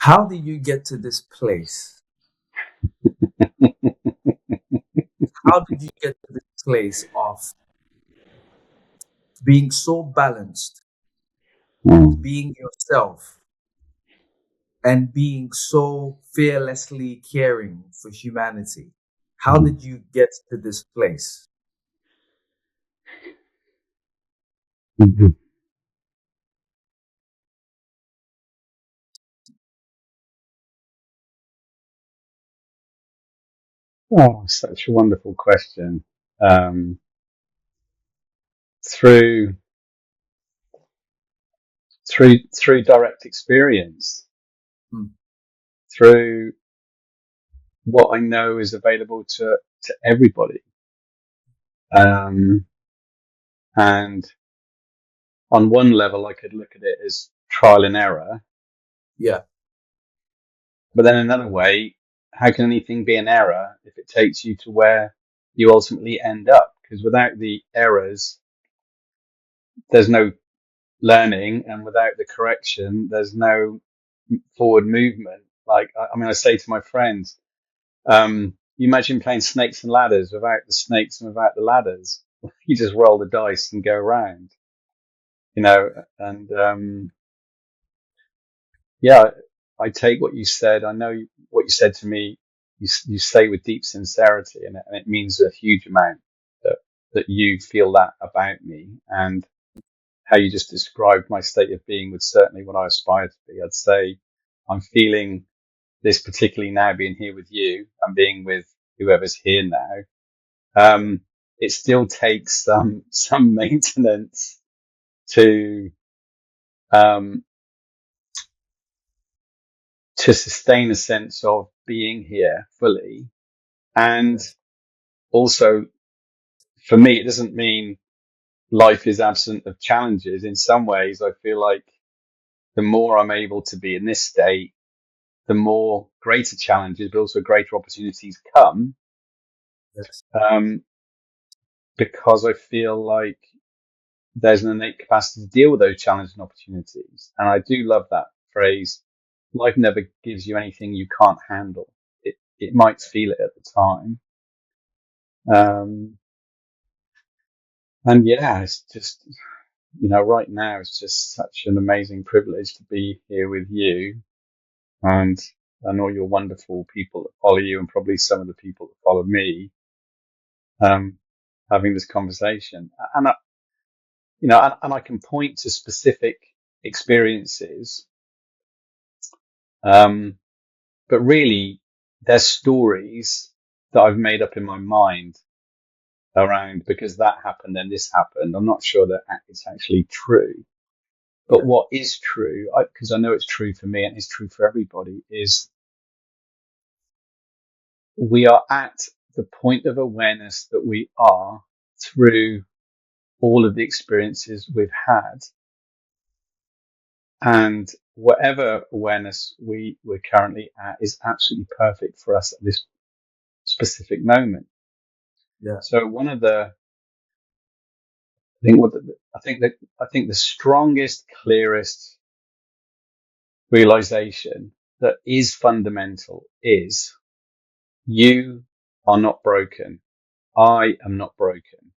How did you get to this place? How did you get to this place of being so balanced, being yourself, and being so fearlessly caring for humanity? How did you get to this place? Mhm. Oh, such a wonderful question. Um, through through direct experience, Hmm. through what I know is available to everybody, um, and on one level, I could look at it as trial and error, Yeah. but then another way, how can anything be an error if it takes you to where you ultimately end up? Because without the errors, there's no learning, and without the correction, there's no forward movement. Like, I mean, I say to my friends, you imagine playing snakes and ladders without the snakes and without the ladders. You just roll the dice and go around, and, yeah, I take what you said. I know what you said to me. You say with deep sincerity, and it means a huge amount that you feel that about me, and how you just described my state of being was certainly what I aspire to be. I'd say I'm feeling this particularly now, being here with you and being with whoever's here now. It still takes some maintenance to um, to sustain a sense of being here fully. And Yes. also, for me, it doesn't mean life is absent of challenges. In some ways, I feel like the more I'm able to be in this state, the more greater challenges, but also greater opportunities come, Yes. um, because I feel like there's an innate capacity to deal with those challenges and opportunities. And I do love that phrase. Life never gives you anything you can't handle. It might feel it at the time. Um, and yeah, it's just, right now it's just such an amazing privilege to be here with you and all your wonderful people that follow you, and probably some of the people that follow me, um, having this conversation. And and I can point to specific experiences, um, but really they're stories that I've made up in my mind around, because that happened and this happened. I'm not sure that it's actually true. But Yeah. what is true, because I know it's true for me and it's true for everybody, is we are at the point of awareness that we are through all of the experiences we've had. And whatever awareness we're currently at is absolutely perfect for us at this specific moment. Yeah. So one of the, I think what the, I think the strongest, clearest realization that is fundamental is you are not broken. I am not broken.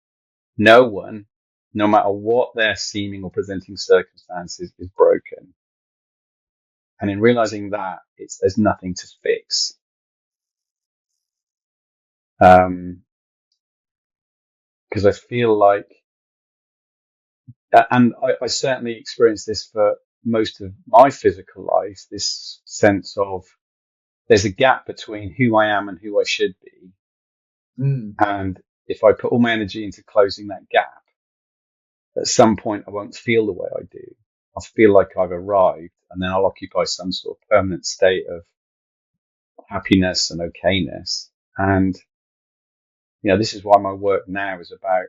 No one, no matter what their seeming or presenting circumstances, is broken. And in realizing that, there's nothing to fix. Because I feel like, and I certainly experienced this for most of my physical life, this sense of there's a gap between who I am and who I should be. Mm. And if I put all my energy into closing that gap, at some point I won't feel the way I do. I'll feel like I've arrived, and then I'll occupy some sort of permanent state of happiness and okayness. And, this is why my work now is about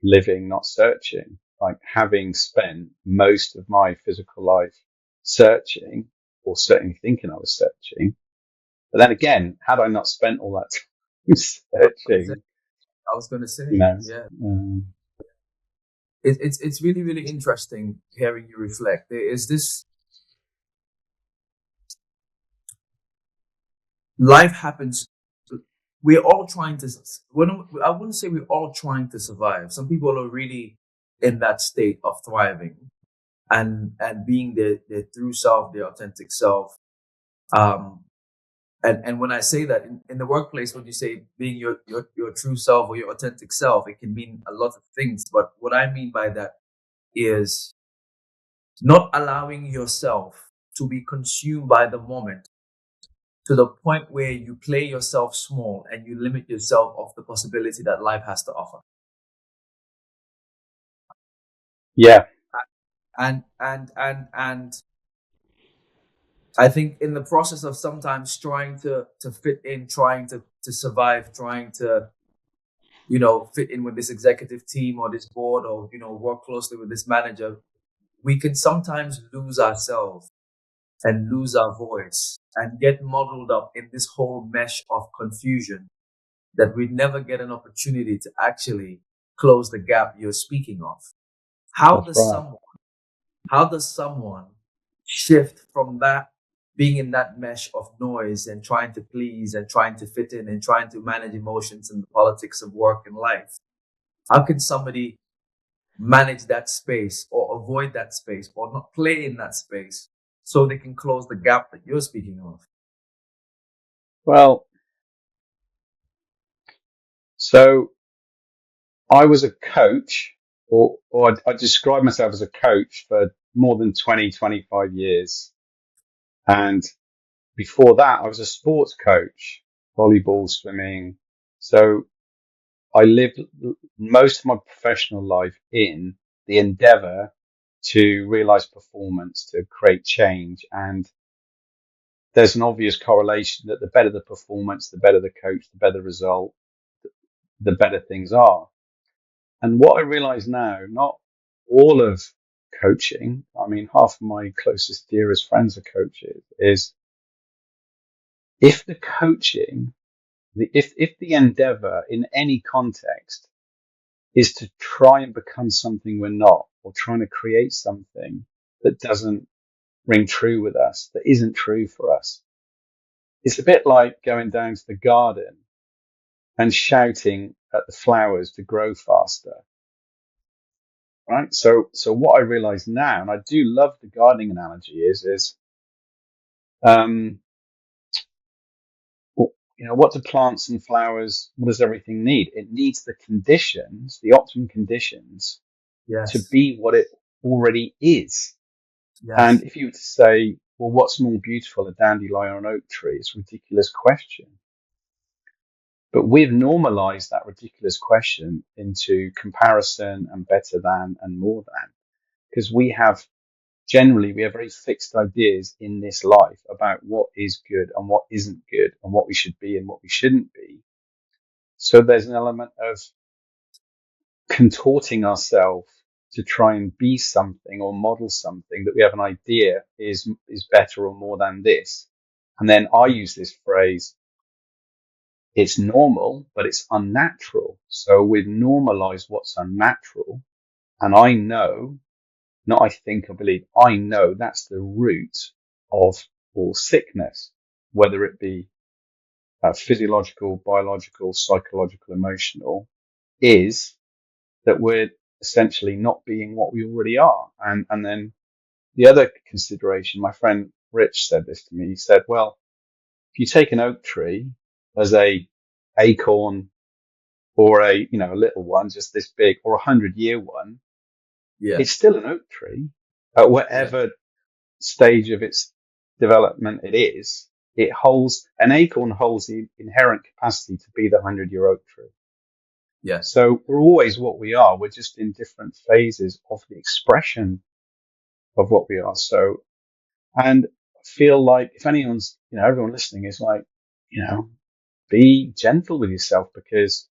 living, not searching. Like, having spent most of my physical life searching, or certainly thinking I was searching. But then again, had I not spent all that time searching, I was going to you say, know, yeah. um, It's really, really interesting hearing you reflect. There is this life happens. We're all trying to. I wouldn't say we're all trying to survive. Some people are really in that state of thriving and being their true self, their authentic self. Um, and when I say that in the workplace, when you say being your true self or your authentic self, it can mean a lot of things. But what I mean by that is not allowing yourself to be consumed by the moment to the point where you play yourself small and you limit yourself of the possibility that life has to offer. Yeah, And I think in the process of sometimes trying to fit in, trying to survive, trying to fit in with this executive team or this board or work closely with this manager, we can sometimes lose ourselves and lose our voice and get muddled up in this whole mesh of confusion that we never get an opportunity to actually close the gap you're speaking of. How that's does right. someone how does someone shift from that being in that mesh of noise and trying to please and trying to fit in and trying to manage emotions and the politics of work and life? How can somebody manage that space or avoid that space or not play in that space so they can close the gap that you're speaking of? Well, so I was a coach, or I describe myself as a coach for more than 20, 25 years. And before that, I was a sports coach, volleyball, swimming. So I lived most of my professional life in the endeavor to realize performance, to create change. And there's an obvious correlation that the better the performance, the better the coach, the better the result, the better things are. And what I realize now, not all of coaching, I mean, half of my closest, dearest friends are coaches, is if the coaching, if the endeavor in any context is to try and become something we're not, or trying to create something that doesn't ring true with us, that isn't true for us, it's a bit like going down to the garden and shouting at the flowers to grow faster. Right. So what I realize now, and I do love the gardening analogy, is um, what do plants and flowers, what does everything need? It needs the conditions, the optimum conditions to Yes, be what it already is. And yes, if you were to say, well, what's more beautiful, a dandelion or an oak tree? It's a ridiculous question. But we've normalized that ridiculous question into comparison and better than and more than, because we have very fixed ideas in this life about what is good and what isn't good and what we should be and what we shouldn't be. So there's an element of contorting ourselves to try and be something or model something that we have an idea is better or more than this. And then I use this phrase, it's normal, but it's unnatural. So we've normalized what's unnatural. And I know, not I think, I believe, I know that's the root of all sickness, whether it be physiological, biological, psychological, emotional, is that we're essentially not being what we already are. And then the other consideration, my friend Rich said this to me. He said, well, if you take an oak tree as a acorn or a little one, just this big, or 100-year one, yeah, it's still an oak tree at yeah, whatever stage of its development it is. An acorn holds the inherent capacity to be the 100-year oak tree. yeah, So we're always what we are. We're just in different phases of the expression of what we are. So, and I feel like if anyone's, everyone listening is like, you know, be gentle with yourself, because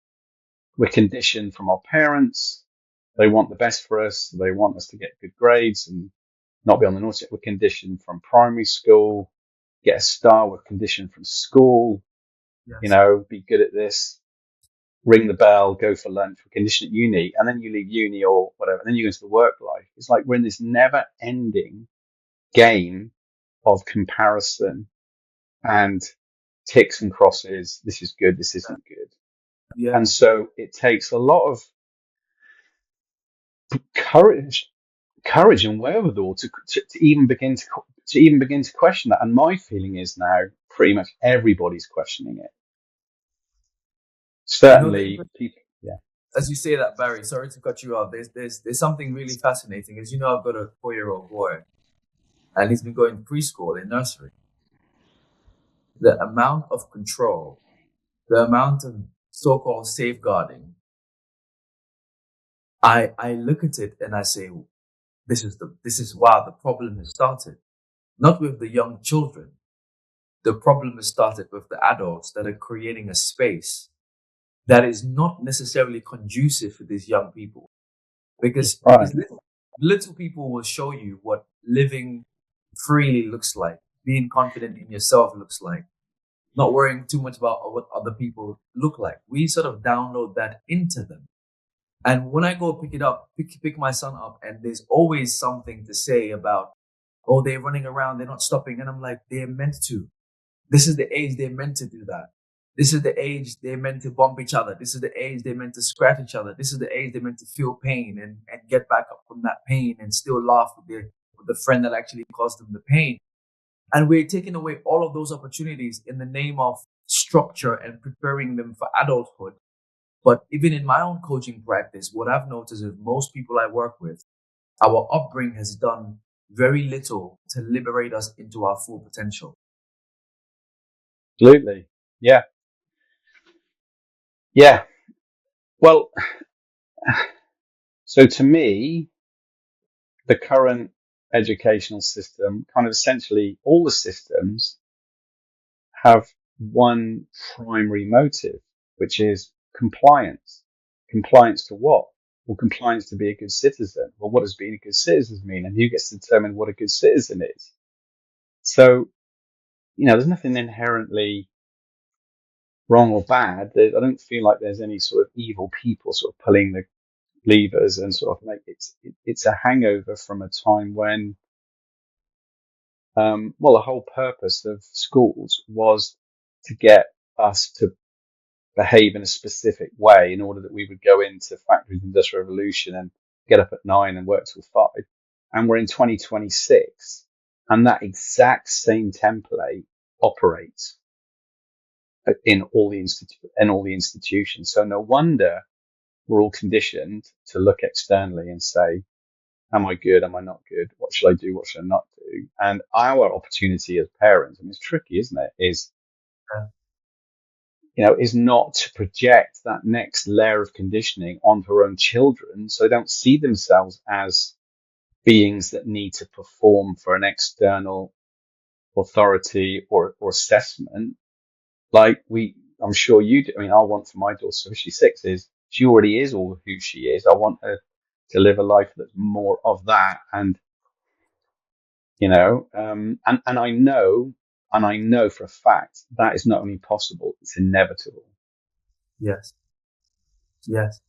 we're conditioned from our parents. They want the best for us. They want us to get good grades and not be on the naughty. We're conditioned from primary school, get a star. We're conditioned from school, yes, be good at this, ring the bell, go for lunch. We're conditioned at uni, and then you leave uni or whatever, and then you go into the work life. It's like we're in this never ending game of comparison and ticks and crosses. This is good. This isn't good. Yeah. And so it takes a lot of courage, and wherewithal to even begin to question that. And my feeling is now pretty much everybody's questioning it. You know, Certainly, people. Yeah. as you say that, Barry, sorry to cut you off. There's something really fascinating. As you know, I've got a 4-year-old boy, and he's been going to preschool and nursery. The amount of control, the amount of so-called safeguarding, I look at it and I say, this is wow, the problem has started. Not with the young children. The problem has started with the adults that are creating a space that is not necessarily conducive for these young people. Because Right. little people will show you what living freely looks like, being confident in yourself looks like, not worrying too much about what other people look like. We sort of download that into them. And when I go pick my son up, and there's always something to say about, oh, they're running around, they're not stopping. And I'm like, they're meant to. This is the age they're meant to do that. This is the age they're meant to bump each other. This is the age they're meant to scratch each other. This is the age they're meant to feel pain and get back up from that pain and still laugh with the friend that actually caused them the pain. And we're taking away all of those opportunities in the name of structure and preparing them for adulthood. But even in my own coaching practice, what I've noticed is most people I work with, our upbringing has done very little to liberate us into our full potential. Absolutely. Yeah. Yeah. Well, so to me, the current educational system, kind of essentially all the systems, have one primary motive, which is compliance. Compliance to what? Well, compliance to be a good citizen. Well, what does being a good citizen mean? And who gets to determine what a good citizen is? So, there's nothing inherently wrong or bad. I don't feel like there's any sort of evil people sort of pulling the levers and sort of like it's a hangover from a time when, the whole purpose of schools was to get us to behave in a specific way in order that we would go into factories, industrial revolution, and get up at 9 and work till 5. And we're in 2026, and that exact same template operates in all the institutions. So no wonder we're all conditioned to look externally and say, am I good? Am I not good? What should I do? What should I not do? And our opportunity as parents, it's tricky, isn't it? Is not to project that next layer of conditioning onto our own children, so they don't see themselves as beings that need to perform for an external authority or assessment. I'm sure you do. I want for my daughter, so she's 6, is she already is all who she is. I want her to live a life that's more of that. And, and I know for a fact that is not only possible, it's inevitable. Yes. Yes.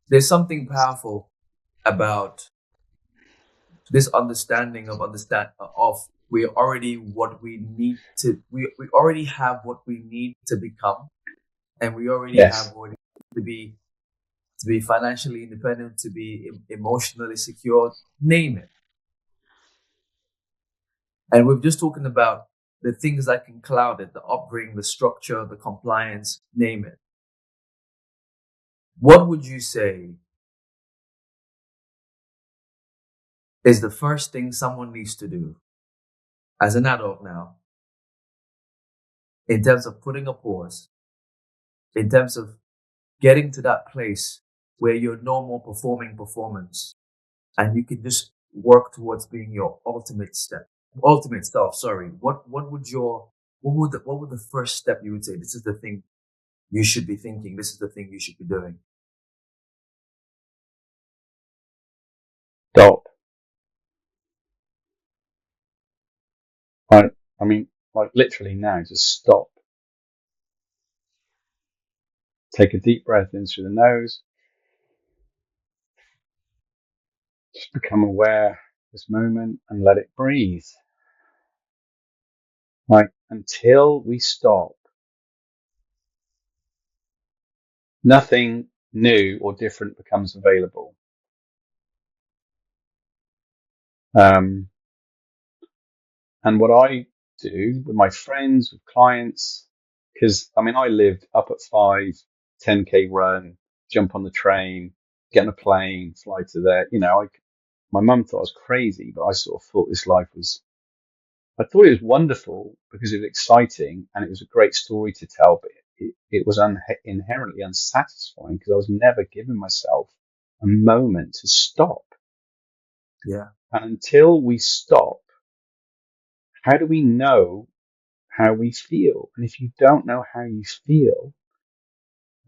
There's something powerful about this understanding of we already what we need to we already have what we need to become, and we already Yes. have what it needs to be financially independent, to be emotionally secure, name it. And we've just talking about the things that can cloud it, the upbringing, the structure, the compliance, name it. What would you say is the first thing someone needs to do as an adult now, in terms of putting a pause, in terms of getting to that place where you're no more performing performance and you can just work towards being your ultimate self? Sorry. What would the first step you would say? This is the thing you should be thinking. This is the thing you should be doing. Stop. Right. Like literally now, just stop. Take a deep breath in through the nose. Just become aware of this moment and let it breathe. Right. Until we stop, Nothing new or different becomes available. And what I do with my friends, with clients, because I mean, I lived up at 5, 10K run, jump on the train, get on a plane, fly to there. My mum thought I was crazy, but I sort of thought this life was, I thought it was wonderful because it was exciting and it was a great story to tell, but it was inherently unsatisfying because I was never giving myself a moment to stop. Yeah. And until we stop, how do we know how we feel? And if you don't know how you feel,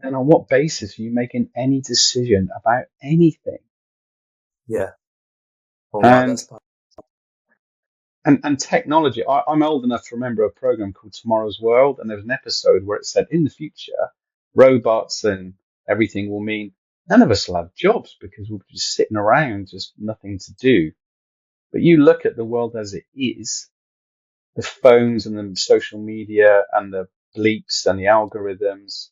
then on what basis are you making any decision about anything? Yeah. Oh wow, And that's powerful. and technology, I'm old enough to remember a program called Tomorrow's World, and there was an episode where it said in the future, robots and everything will mean none of us will have jobs because we'll be just sitting around, just nothing to do. But you look at the world as it is, the phones and the social media and the bleeps and the algorithms.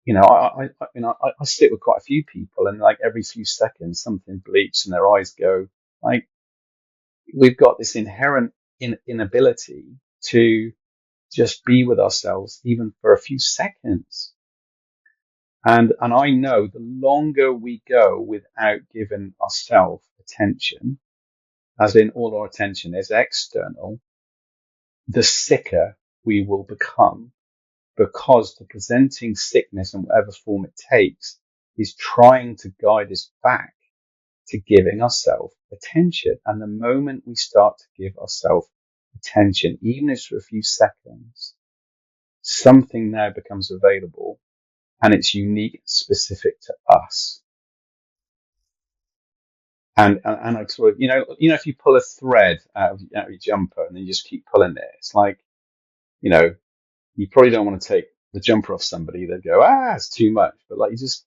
I sit with quite a few people, and like every few seconds, something bleeps and their eyes go. Like we've got this inherent inability to just be with ourselves, even for a few seconds. And I know the longer we go without giving ourselves attention, as in all our attention is external, the sicker we will become because the presenting sickness in whatever form it takes is trying to guide us back to giving ourselves attention. And the moment we start to give ourselves attention, even if it's for a few seconds, something now becomes available and it's unique, specific to us. And I sort of, if you pull a thread out of your jumper and then you just keep pulling it, it's like, you know, you probably don't want to take the jumper off somebody. They'd go, it's too much. But like, you just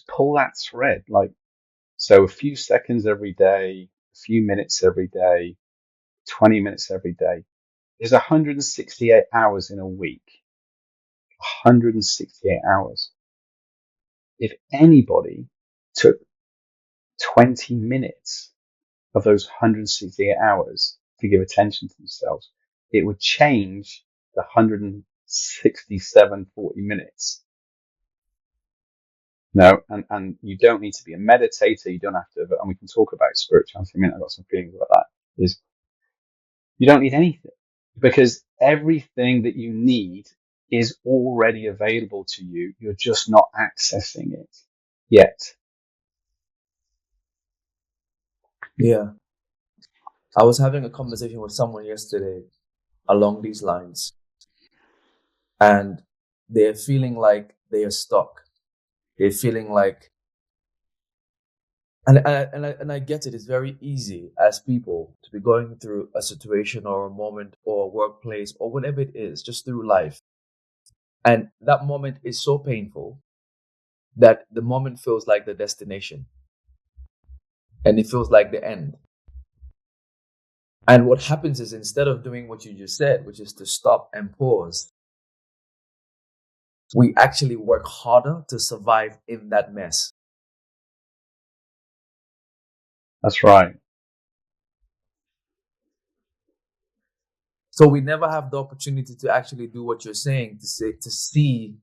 pull that thread. Like, so a few seconds every day, a few minutes every day, 20 minutes every day. There's 168 hours in a week. 168 hours. If anybody took 20 minutes of those 168 hours to give attention to themselves, it would change the 167, 40 minutes. No, and you don't need to be a meditator. You don't have to, and we can talk about spirituality. I mean, I've got some feelings about that. Is you don't need anything because everything that you need is already available to you. You're just not accessing it yet. Yeah. I was having a conversation with someone yesterday along these lines, and they're feeling like they are stuck. They're feeling like, and I get it. It's very easy as people to be going through a situation or a moment or a workplace or whatever it is, just through life, and that moment is so painful that the moment feels like the destination, and it feels like the end. And what happens is instead of doing what you just said, which is to stop and pause, we actually work harder to survive in that mess. That's right. So we never have the opportunity to actually do what you're saying, to see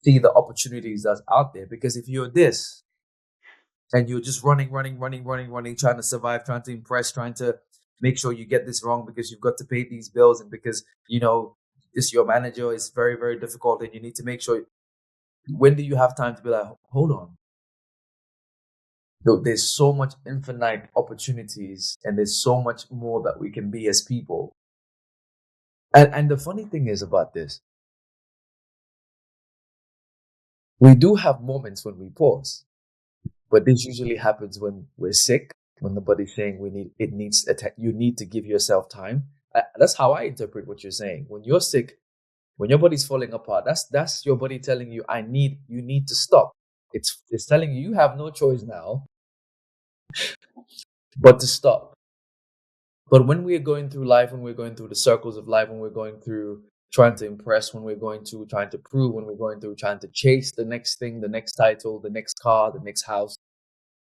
the opportunities that's out there. Because if you're this and you're just running, trying to survive, trying to impress, trying to make sure you get this wrong because you've got to pay these bills and because, this your manager is very, very difficult and you need to make sure, when do you have time to be like, hold on? There's so much infinite opportunities and there's so much more that we can be as people. And the funny thing is about this, we do have moments when we pause, but this usually happens when we're sick, when the body's saying you need to give yourself time. That's how I interpret what you're saying. When you're sick, when your body's falling apart, that's your body telling you, you need to stop. It's telling you you have no choice now but to stop. But when we're going through life, when we're going through the circles of life, when we're going through trying to impress when we're going to, trying to prove when we're going to, trying to chase the next thing, the next title, the next car, the next house.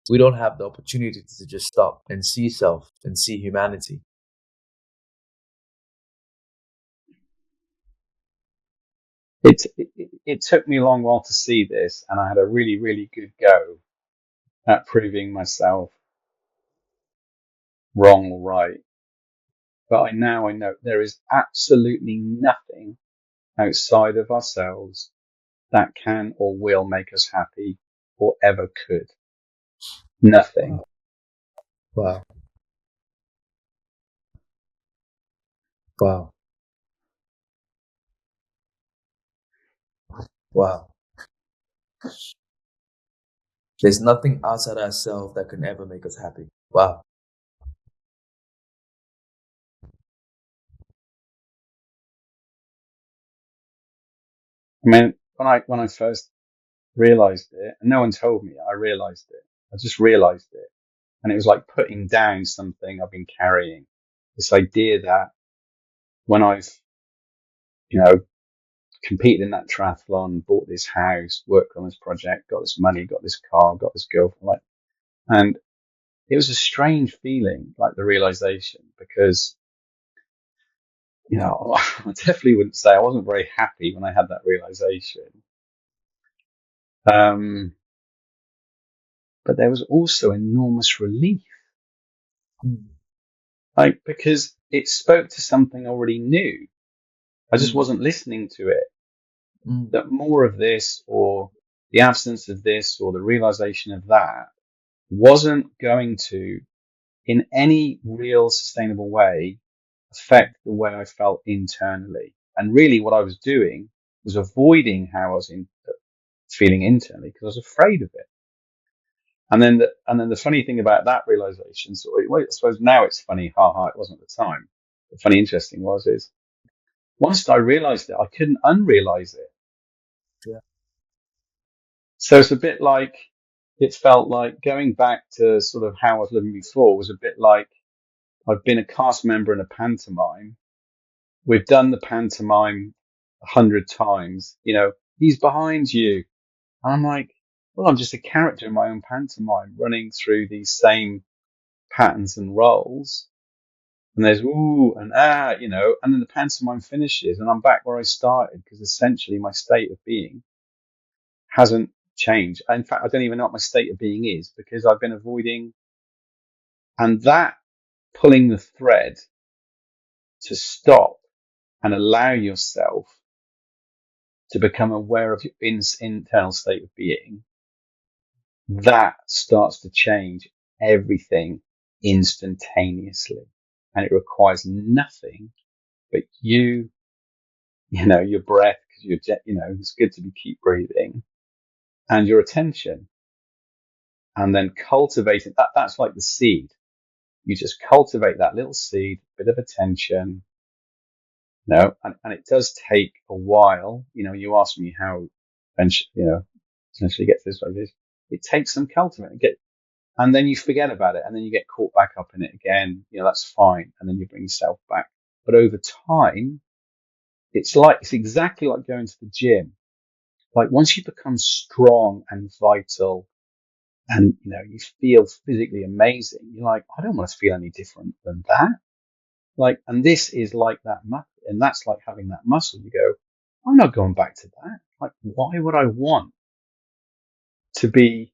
We don't have the opportunity to just stop and see self and see humanity. It took me a long while to see this, and I had a really, really good go at proving myself wrong or right. But I know there is absolutely nothing outside of ourselves that can or will make us happy or ever could. Nothing. Wow. Wow. Wow. There's nothing outside ourselves that can ever make us happy. Wow. I mean, when I first realized it, and no one told me, I realized it. I just realized it. And it was like putting down something I've been carrying. This idea that when I've, you know, competed in that triathlon, bought this house, worked on this project, got this money, got this car, got this girlfriend, like, and it was a strange feeling, like the realization, because, you know, I definitely wouldn't say I wasn't very happy when I had that realization. But there was also enormous relief, like, because it spoke to something I already knew. I just wasn't listening to it. That more of this, or the absence of this, or the realization of that wasn't going to, in any real sustainable way, affect the way I felt internally. And really what I was doing was avoiding how I was feeling internally because I was afraid of it. And then the funny thing about that realization, so I suppose now it's funny, it wasn't at the time. The funny interesting is once I realized it, I couldn't unrealize it. Yeah. So it's a bit like, it felt like going back to sort of how I was living before was a bit like I've been a cast member in a pantomime. We've done the pantomime 100 times. You know, he's behind you. And I'm like, well, I'm just a character in my own pantomime running through these same patterns and roles. And there's ooh and you know, and then the pantomime finishes and I'm back where I started because essentially my state of being hasn't changed. In fact, I don't even know what my state of being is because I've been avoiding, and that pulling the thread to stop and allow yourself to become aware of your internal state of being, that starts to change everything instantaneously. And it requires nothing but you know, your breath, because you know, it's good to keep breathing, and your attention. And then cultivating that's like the seed. You just cultivate that little seed, bit of attention, you know, and it does take a while. You know, you asked me how, and you know, essentially get to this like this. It takes some cultivating, and then you forget about it, and then you get caught back up in it again. You know, that's fine, and then you bring yourself back. But over time, it's exactly like going to the gym. Like once you become strong and vital, and you know you feel physically amazing, you're like, I don't want to feel any different than that. Like, and this is like that muscle, and that's like having that muscle. You go, I'm not going back to that. Like, why would I want to be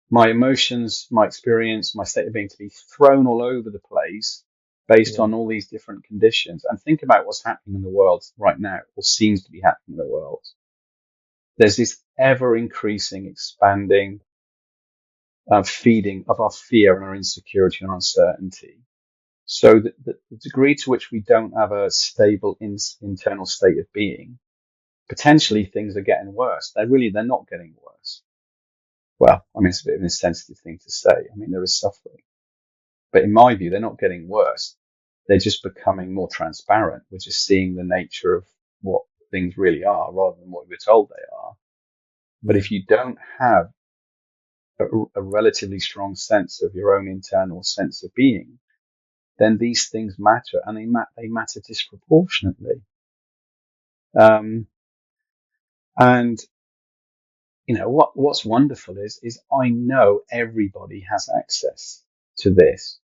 my emotions, my experience, my state of being to be thrown all over the place based on all these different conditions? And think about what's happening in the world right now, or seems to be happening in the world. There's this ever increasing, expanding feeding of our fear and our insecurity and our uncertainty. So the degree to which we don't have a stable internal state of being, potentially things are getting worse. They're not getting worse. Well, I mean, it's a bit of an insensitive thing to say. I mean, there is suffering. But in my view, they're not getting worse. They're just becoming more transparent. We're just seeing the nature of what things really are rather than what we're told they are. But if you don't have a relatively strong sense of your own internal sense of being, then these things matter, and they matter disproportionately. And what's wonderful is I know everybody has access to this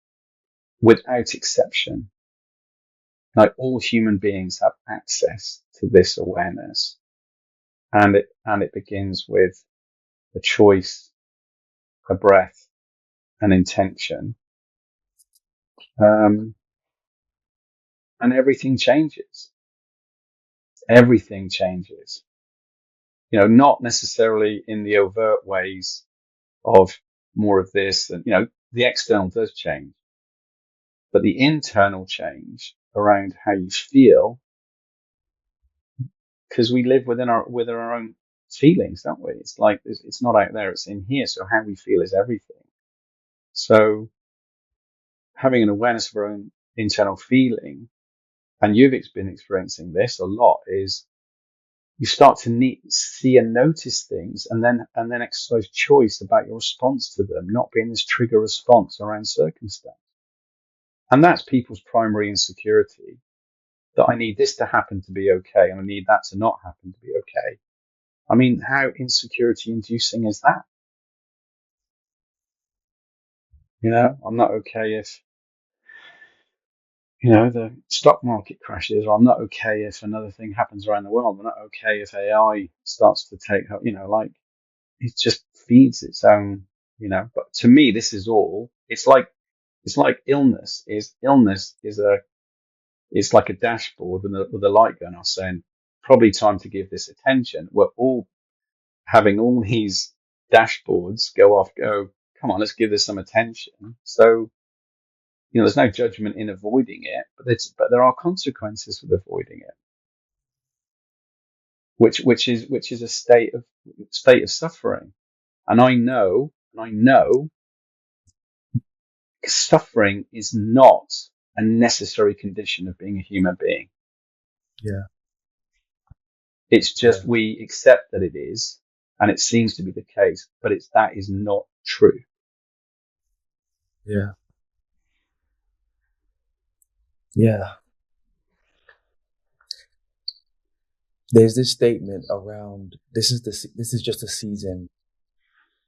without exception. Like, all human beings have access to this awareness, and it begins with a choice, a breath, an intention, and everything changes. Everything changes. Not necessarily in the overt ways of more of this, and the external does change, but the internal change around how you feel, because we live within our own feelings, don't we? It's like it's not out there, it's in here. So how we feel is everything. So having an awareness of our own internal feeling, and you've been experiencing this a lot, is you start to see and notice things, and then exercise choice about your response to them, not being this trigger response around circumstance. And that's people's primary insecurity, that I need this to happen to be okay, and I need that to not happen to be okay. I mean, how insecurity inducing is that? I'm not okay if, the stock market crashes, or I'm not okay if another thing happens around the world. I'm not okay if AI starts to take, like, it just feeds its own, but to me, this is all, it's like illness is it's like a dashboard with a light going off saying, probably time to give this attention. We're all having all these dashboards go off, come on, let's give this some attention. So, there's no judgment in avoiding it, but there are consequences with avoiding it, which is a state of suffering. And I know suffering is not a necessary condition of being a human being. Yeah. It's just we accept that it is, and it seems to be the case, but that is not true. Yeah. Yeah. There's this statement around this is just a season.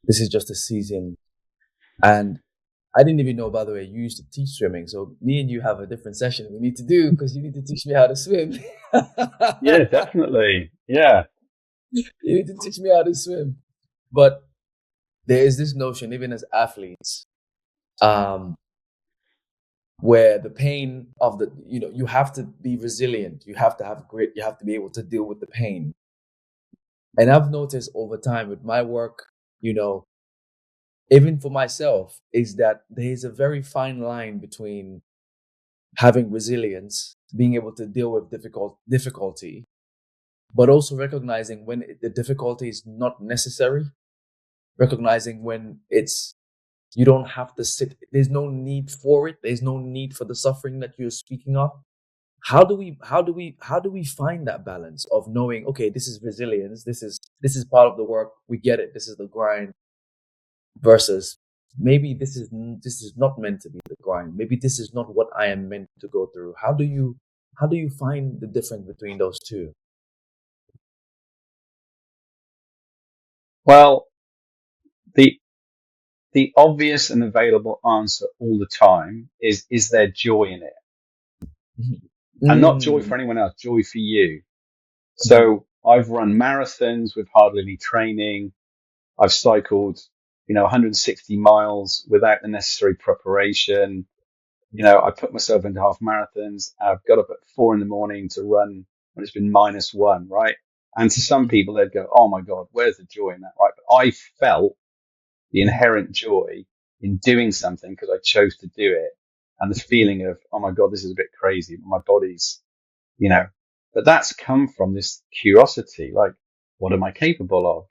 This is just a season. And I didn't even know, by the way, you used to teach swimming. So me and you have a different session we need to do, because you need to teach me how to swim. Yeah, definitely. Yeah. You need to teach me how to swim. But there is this notion, even as athletes, where the pain of you have to be resilient. You have to have grit. You have to be able to deal with the pain. And I've noticed over time with my work, even for myself, is that there is a very fine line between having resilience, being able to deal with difficulty, but also recognizing when the difficulty is not necessary, recognizing when you don't have to sit, there's no need for it, there's no need for the suffering that you're speaking of. How do we find that balance of knowing, okay, this is resilience, this is part of the work, we get it, this is the grind, versus maybe this is not meant to be the grind, maybe this is not what I am meant to go through. How do you find the difference between those two? Well, the obvious and available answer all the time is there joy in it? And not joy for anyone else, joy for you. So I've run marathons with hardly any training. I've cycled, 160 miles without the necessary preparation. I put myself into half marathons. I've got up at 4 a.m. to run when it's been -1, right? And to some people, they'd go, oh my God, where's the joy in that, right? But I felt the inherent joy in doing something because I chose to do it. And the feeling of, oh my God, this is a bit crazy, but my body's, but that's come from this curiosity, like, what am I capable of?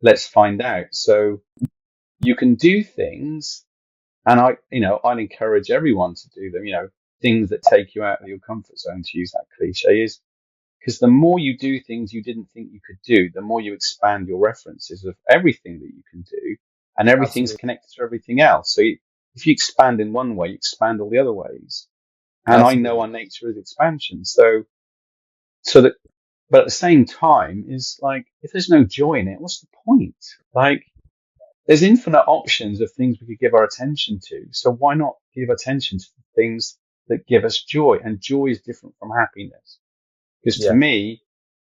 Let's find out. So you can do things, and I'd encourage everyone to do them, things that take you out of your comfort zone, to use that cliche, is because the more you do things you didn't think you could do, the more you expand your references of everything that you can do, and everything's Absolutely. connected to everything else. So if you expand in one way, you expand all the other ways. And I know Absolutely. our nature is expansion. So so that, but at the same time is like, if there's no joy in it, what's the point? Like, there's infinite options of things we could give our attention to. So why not give attention to things that give us joy? And joy is different from happiness. Because to Yeah. me,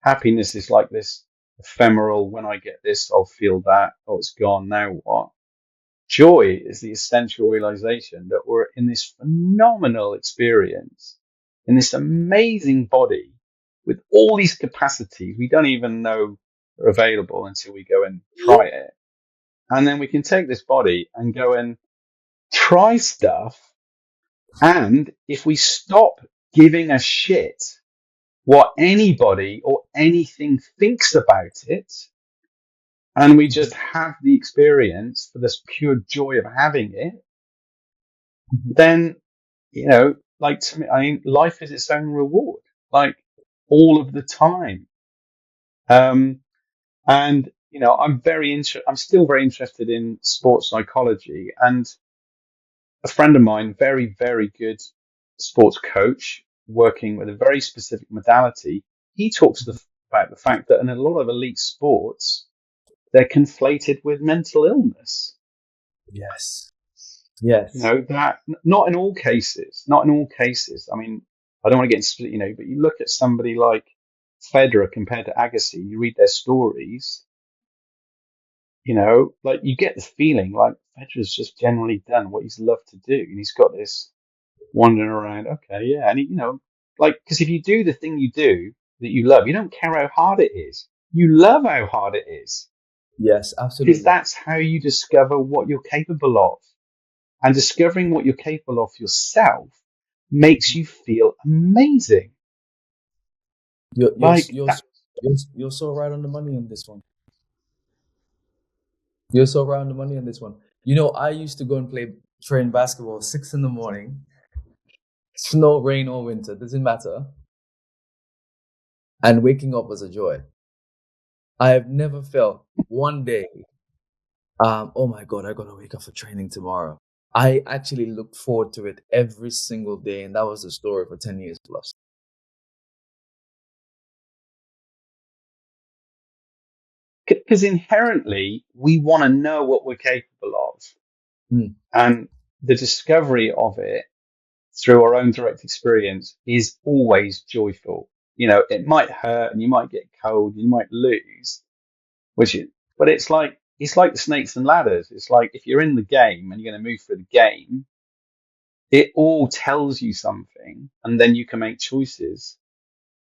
happiness is like this ephemeral, when I get this, I'll feel that. Oh, it's gone. Now what? Joy is the essential realization that we're in this phenomenal experience, in this amazing body with all these capacities we don't even know are available until we go and try it. And then we can take this body and go and try stuff. And if we stop giving a shit what anybody or anything thinks about it, and we just have the experience for this pure joy of having it, then, like, to me, I mean, life is its own reward, like, all of the time. And, I'm still very interested in sports psychology, and a friend of mine, very, very good sports coach, working with a very specific modality, he talks about the fact that in a lot of elite sports, they're conflated with mental illness. Yes. Yes. That not in all cases, not in all cases. I mean, I don't want to get into, but you look at somebody like Federer compared to Agassi, you read their stories, like, you get the feeling like Federer's just generally done what he's loved to do. And he's got this wandering around. Okay. Yeah. And like, because if you do the thing you do that you love, you don't care how hard it is. You love how hard it is, Yes, because absolutely. that's how you discover what you're capable of. And discovering what you're capable of yourself makes you feel amazing. You're you're Like you're that. you're so right on the money on this one. You're so right on the money on this one. I used to go and train basketball 6 in the morning, snow, rain, or winter, doesn't matter. And waking up was a joy. I have never felt one day, oh my God, I gotta wake up for training tomorrow. I actually looked forward to it every single day, and that was the story for 10 years plus. Because inherently we want to know what we're capable of, Mm. and the discovery of it through our own direct experience is always joyful. It might hurt and you might get cold, you might lose, but it's like the snakes and ladders. It's like, if you're in the game and you're going to move through the game, it all tells you something, and then you can make choices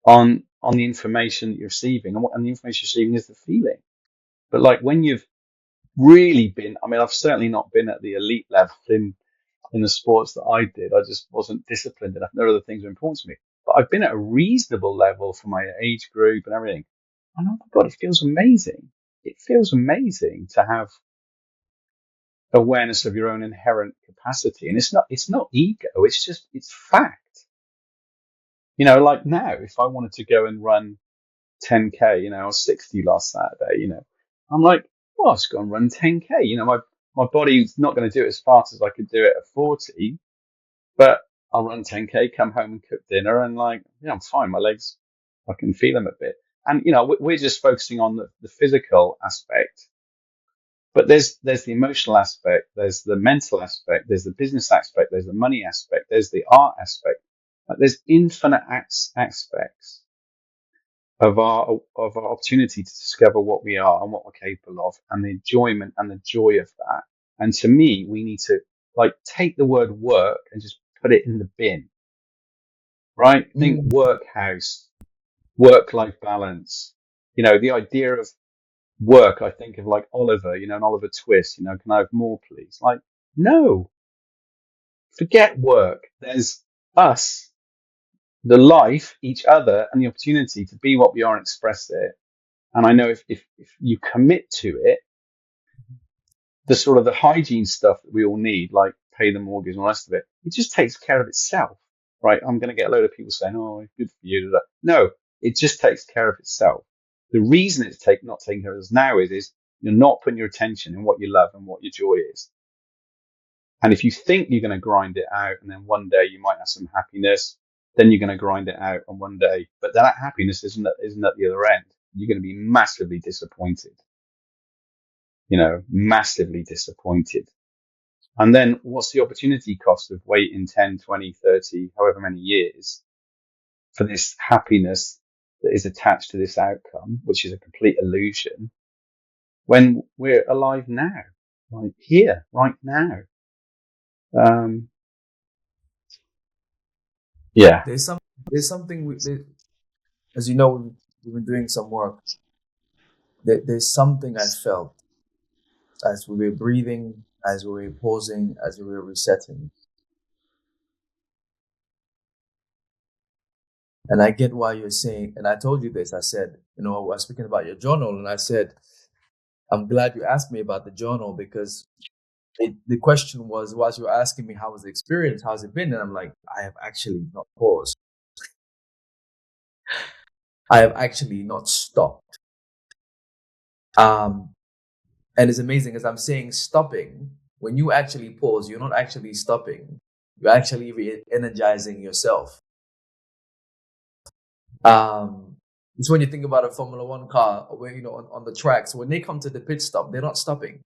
on the information that you're receiving, and the information you're receiving is the feeling. But like, when you've really been, I mean, I've certainly not been at the elite level in the sports that I did. I just wasn't disciplined enough. There are other things that are important to me, but I've been at a reasonable level for my age group and everything. And oh my God, it feels amazing. It feels amazing to have awareness of your own inherent capacity. And it's not ego. It's fact. Like, now, if I wanted to go and run 10K, I was 60 last Saturday, I'm like, well, I'll just go and run 10K. My body's not going to do it as fast as I could do it at 40, but I'll run 10K, come home and cook dinner, and, like, I'm fine. My legs, I can feel them a bit. And, we're just focusing on the physical aspect, but there's the emotional aspect, there's the mental aspect, there's the business aspect, there's the money aspect, there's the art aspect. Like, there's infinite aspects of our opportunity to discover what we are and what we're capable of, and the enjoyment and the joy of that. And to me, we need to, like, take the word work and just put it in the bin, right? Think Mm. workhouse, work-life balance. The idea of work, I think of, like, Oliver, and Oliver Twist, can I have more, please? Like, no, forget work. There's us, the life, each other, and the opportunity to be what we are and express it. And I know if you commit to it, the sort of the hygiene stuff that we all need, like pay the mortgage and all the rest of it, it just takes care of itself, right? I'm going to get a load of people saying, "Oh, good for you." No, it just takes care of itself. The reason it's not taking care of us now is you're not putting your attention in what you love and what your joy is. And if you think you're going to grind it out and then one day you might have some happiness, then you're going to grind it out on one day. But that happiness isn't at the other end. You're going to be massively disappointed, massively disappointed. And then what's the opportunity cost of waiting 10, 20, 30, however many years for this happiness that is attached to this outcome, which is a complete illusion, when we're alive now, right here, right now? Yeah. There's something as you know, we've been doing some work. There's something I felt as we were breathing, as we were pausing, as we were resetting. And I get why you're saying, and I told you this, I said, I was speaking about your journal, and I said, I'm glad you asked me about the journal, because the question was, whilst you were asking me how was the experience, how's it been? And I'm like, I have actually not paused. I have actually not stopped. And it's amazing, as I'm saying stopping, when you actually pause, you're not actually stopping. You're actually re-energizing yourself. It's when you think about a Formula One car, where, on the tracks, when they come to the pit stop, they're not stopping,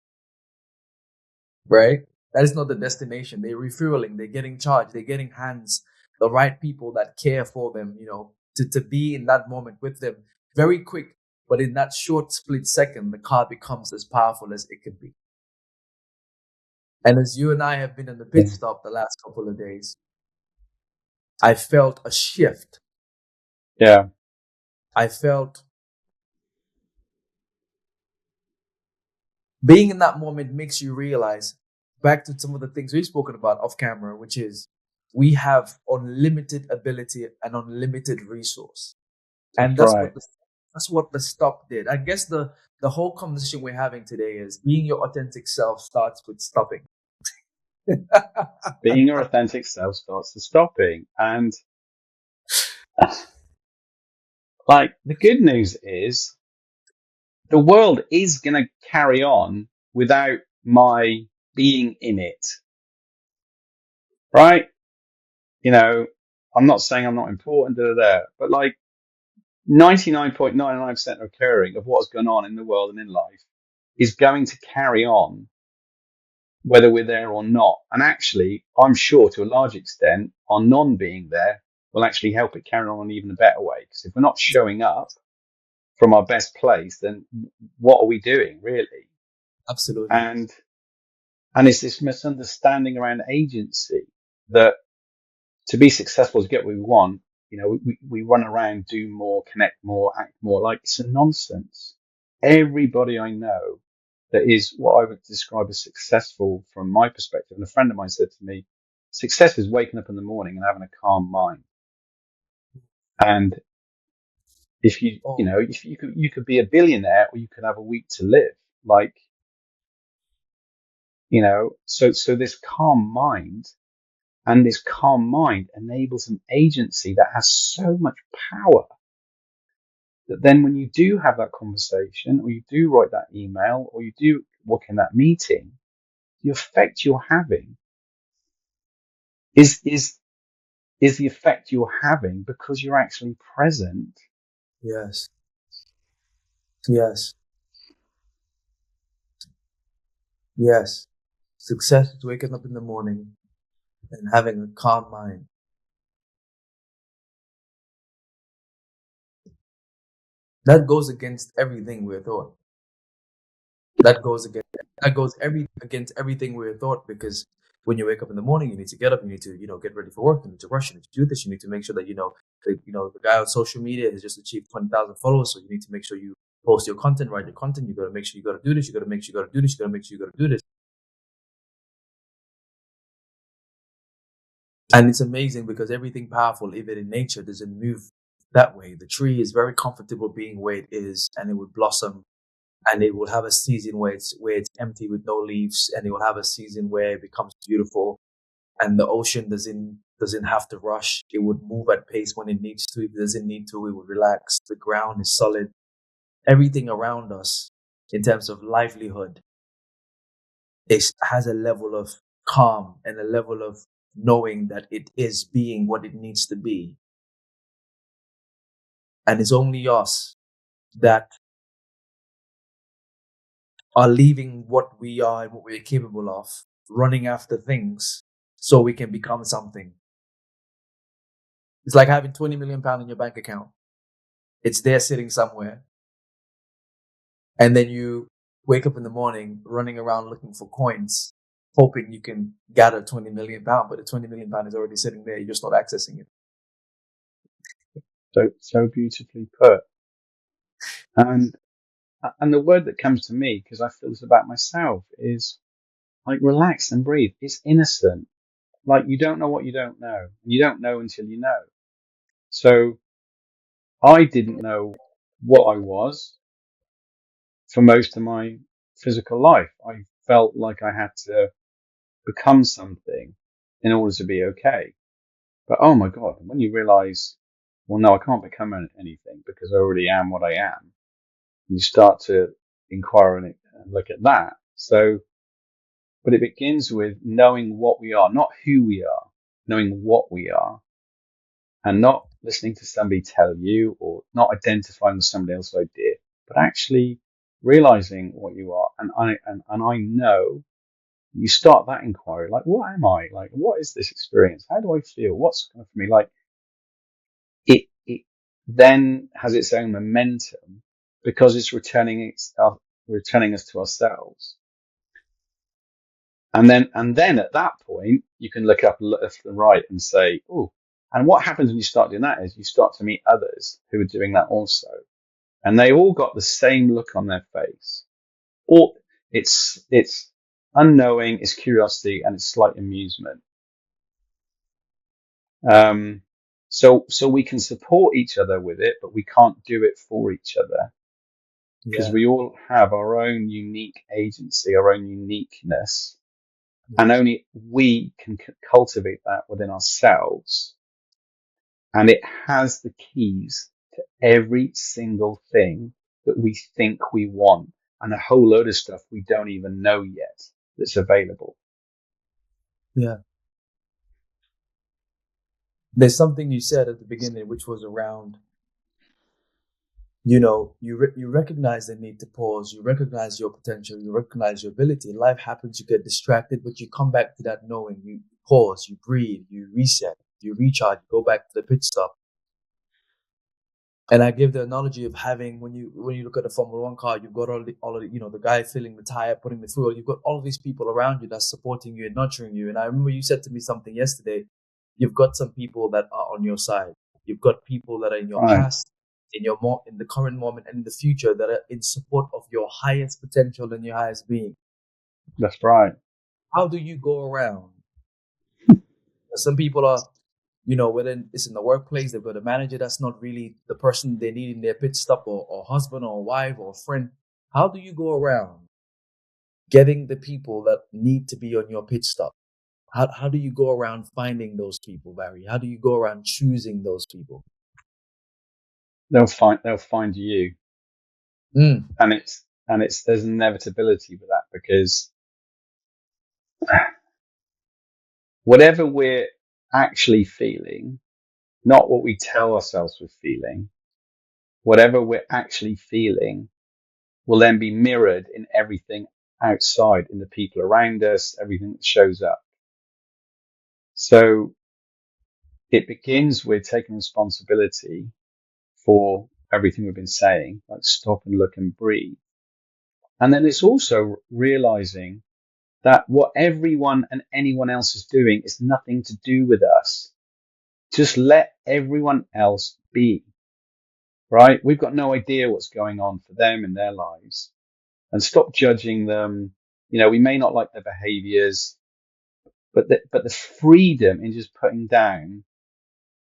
right? That is not the destination. They're refueling, they're getting charged, they're getting the right people that care for them, to be in that moment with them. Very quick, but in that short split second, the car becomes as powerful as it can be. And as you and I have been in the pit stop the last couple of days, I felt a shift. Yeah. I felt being in that moment makes you realize, back to some of the things we've spoken about off camera, which is we have unlimited ability and unlimited resource. And That's right. that's what the stop did. I guess the whole conversation we're having today is being your authentic self starts with stopping. Being your authentic self starts with stopping. And like, the good news is the world is going to carry on without my being in it. Right? I'm not saying I'm not important, but like 99.99% occurring of what's going on in the world and in life is going to carry on whether we're there or not. And actually, I'm sure to a large extent, our non-being there will actually help it carry on in an even better way. Because if we're not showing up from our best place, then what are we doing, really? Absolutely. And it's this misunderstanding around agency that to be successful, to get what we want, we run around, do more, connect more, act more. Like, it's a nonsense. Everybody I know that is what I would describe as successful from my perspective. And a friend of mine said to me, success is waking up in the morning and having a calm mind. And if if you could be a billionaire, or you could have a week to live. Like, so this calm mind, and this calm mind enables an agency that has so much power that then when you do have that conversation, or you do write that email, or you do walk in that meeting, the effect you're having is the effect you're having because you're actually present. Yes. Yes. Yes. Success is waking up in the morning and having a calm mind. That goes against everything we're taught. That goes against everything we're taught, because when you wake up in the morning, you need to get up, you need to, get ready for work, you need to rush, you need to do this, you need to make sure that, the guy on social media has just achieved 20,000 followers. So you need to make sure you post your content, write your content. You got to make sure you got to do this. You got to make sure you got to do this. You got to make sure you got to do this. And it's amazing because everything powerful, even in nature, doesn't move that way. The tree is very comfortable being where it is, and it will blossom, and it will have a season where it's empty with no leaves, and it will have a season where it becomes beautiful. And the ocean doesn't have to rush. It would move at pace when it needs to. If it doesn't need to, it would relax. The ground is solid. Everything around us, in terms of livelihood, has a level of calm and a level of knowing that it is being what it needs to be. And it's only us that are leaving what we are and what we're capable of, running after things so we can become something. It's like having £20 million in your bank account. It's there sitting somewhere. And then you wake up in the morning running around looking for coins, hoping you can gather £20 million, but the £20 million is already sitting there. You're just not accessing it. So beautifully put. And the word that comes to me, because I feel this about myself, is like relax and breathe. It's innocent. Like you don't know what you don't know. And you don't know until you know. So I didn't know what I was for most of my physical life. I felt like I had to become something in order to be okay. But oh my God, when you realize, well, no, I can't become anything because I already am what I am. You start to inquire and look at that. So, but it begins with knowing what we are, not who we are, knowing what we are, and not listening to somebody tell you or not identifying with somebody else's idea, but actually realizing what you are. And I know you start that inquiry, like, what am I? Like, what is this experience? How do I feel? What's going for me? Like it then has its own momentum because it's returning us to ourselves. And then at that point, you can look up left and right and say, oh, and what happens when you start doing that is you start to meet others who are doing that also. And they all got the same look on their face. Or it's unknowing, it's curiosity, and it's slight amusement. So we can support each other with it, but we can't do it for each other because we all have our own unique agency, our own uniqueness. And only we can cultivate that within ourselves. And it has the keys to every single thing that we think we want and a whole load of stuff we don't even know yet that's available. Yeah. There's something you said at the beginning, which was around, you recognize the need to pause, you recognize your potential, you recognize your ability. Life happens, you get distracted, but you come back to that knowing. You pause, you breathe, you reset, you recharge, you go back to the pit stop. And I give the analogy of having, when you look at a Formula One car, you've got all of the, the guy filling the tire, putting the fuel. You've got all of these people around you that's supporting you and nurturing you. And I remember you said to me something yesterday. You've got some people that are on your side. You've got people that are in your Right. past, in the current moment, and in the future that are in support of your highest potential and your highest being. That's right. How do you go around? Some people are, whether it's in the workplace, they've got a manager that's not really the person they need in their pit stop, or husband or wife or friend. How do you go around getting the people that need to be on your pit stop? How do you go around finding those people, Barry? How do you go around choosing those people? They'll find you. Mm. And there's an inevitability with that because whatever we're actually feeling, not what we tell ourselves we're feeling, whatever we're actually feeling will then be mirrored in everything outside, in the people around us, everything that shows up. So it begins with taking responsibility for everything we've been saying, like stop and look and breathe. And then it's also realizing that what everyone and anyone else is doing is nothing to do with us. Just let everyone else be, right? We've got no idea what's going on for them in their lives, and stop judging them. We may not like their behaviors, but the freedom in just putting down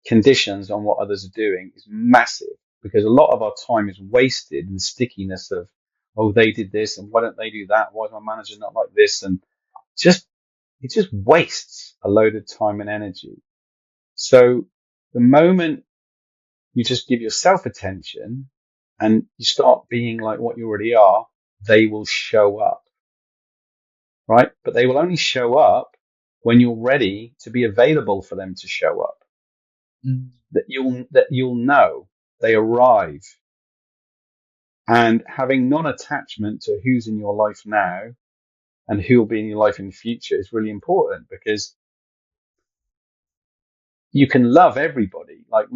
conditions on what others are doing is massive, because a lot of our time is wasted in the stickiness of, oh, they did this and why don't they do that? Why is my manager not like this? And it just wastes a load of time and energy. So the moment you just give yourself attention and you start being like what you already are, they will show up, right? But they will only show up when you're ready to be available for them to show up, that you'll know they arrive. And having non-attachment to who's in your life now and who will be in your life in the future is really important, because you can love everybody. Like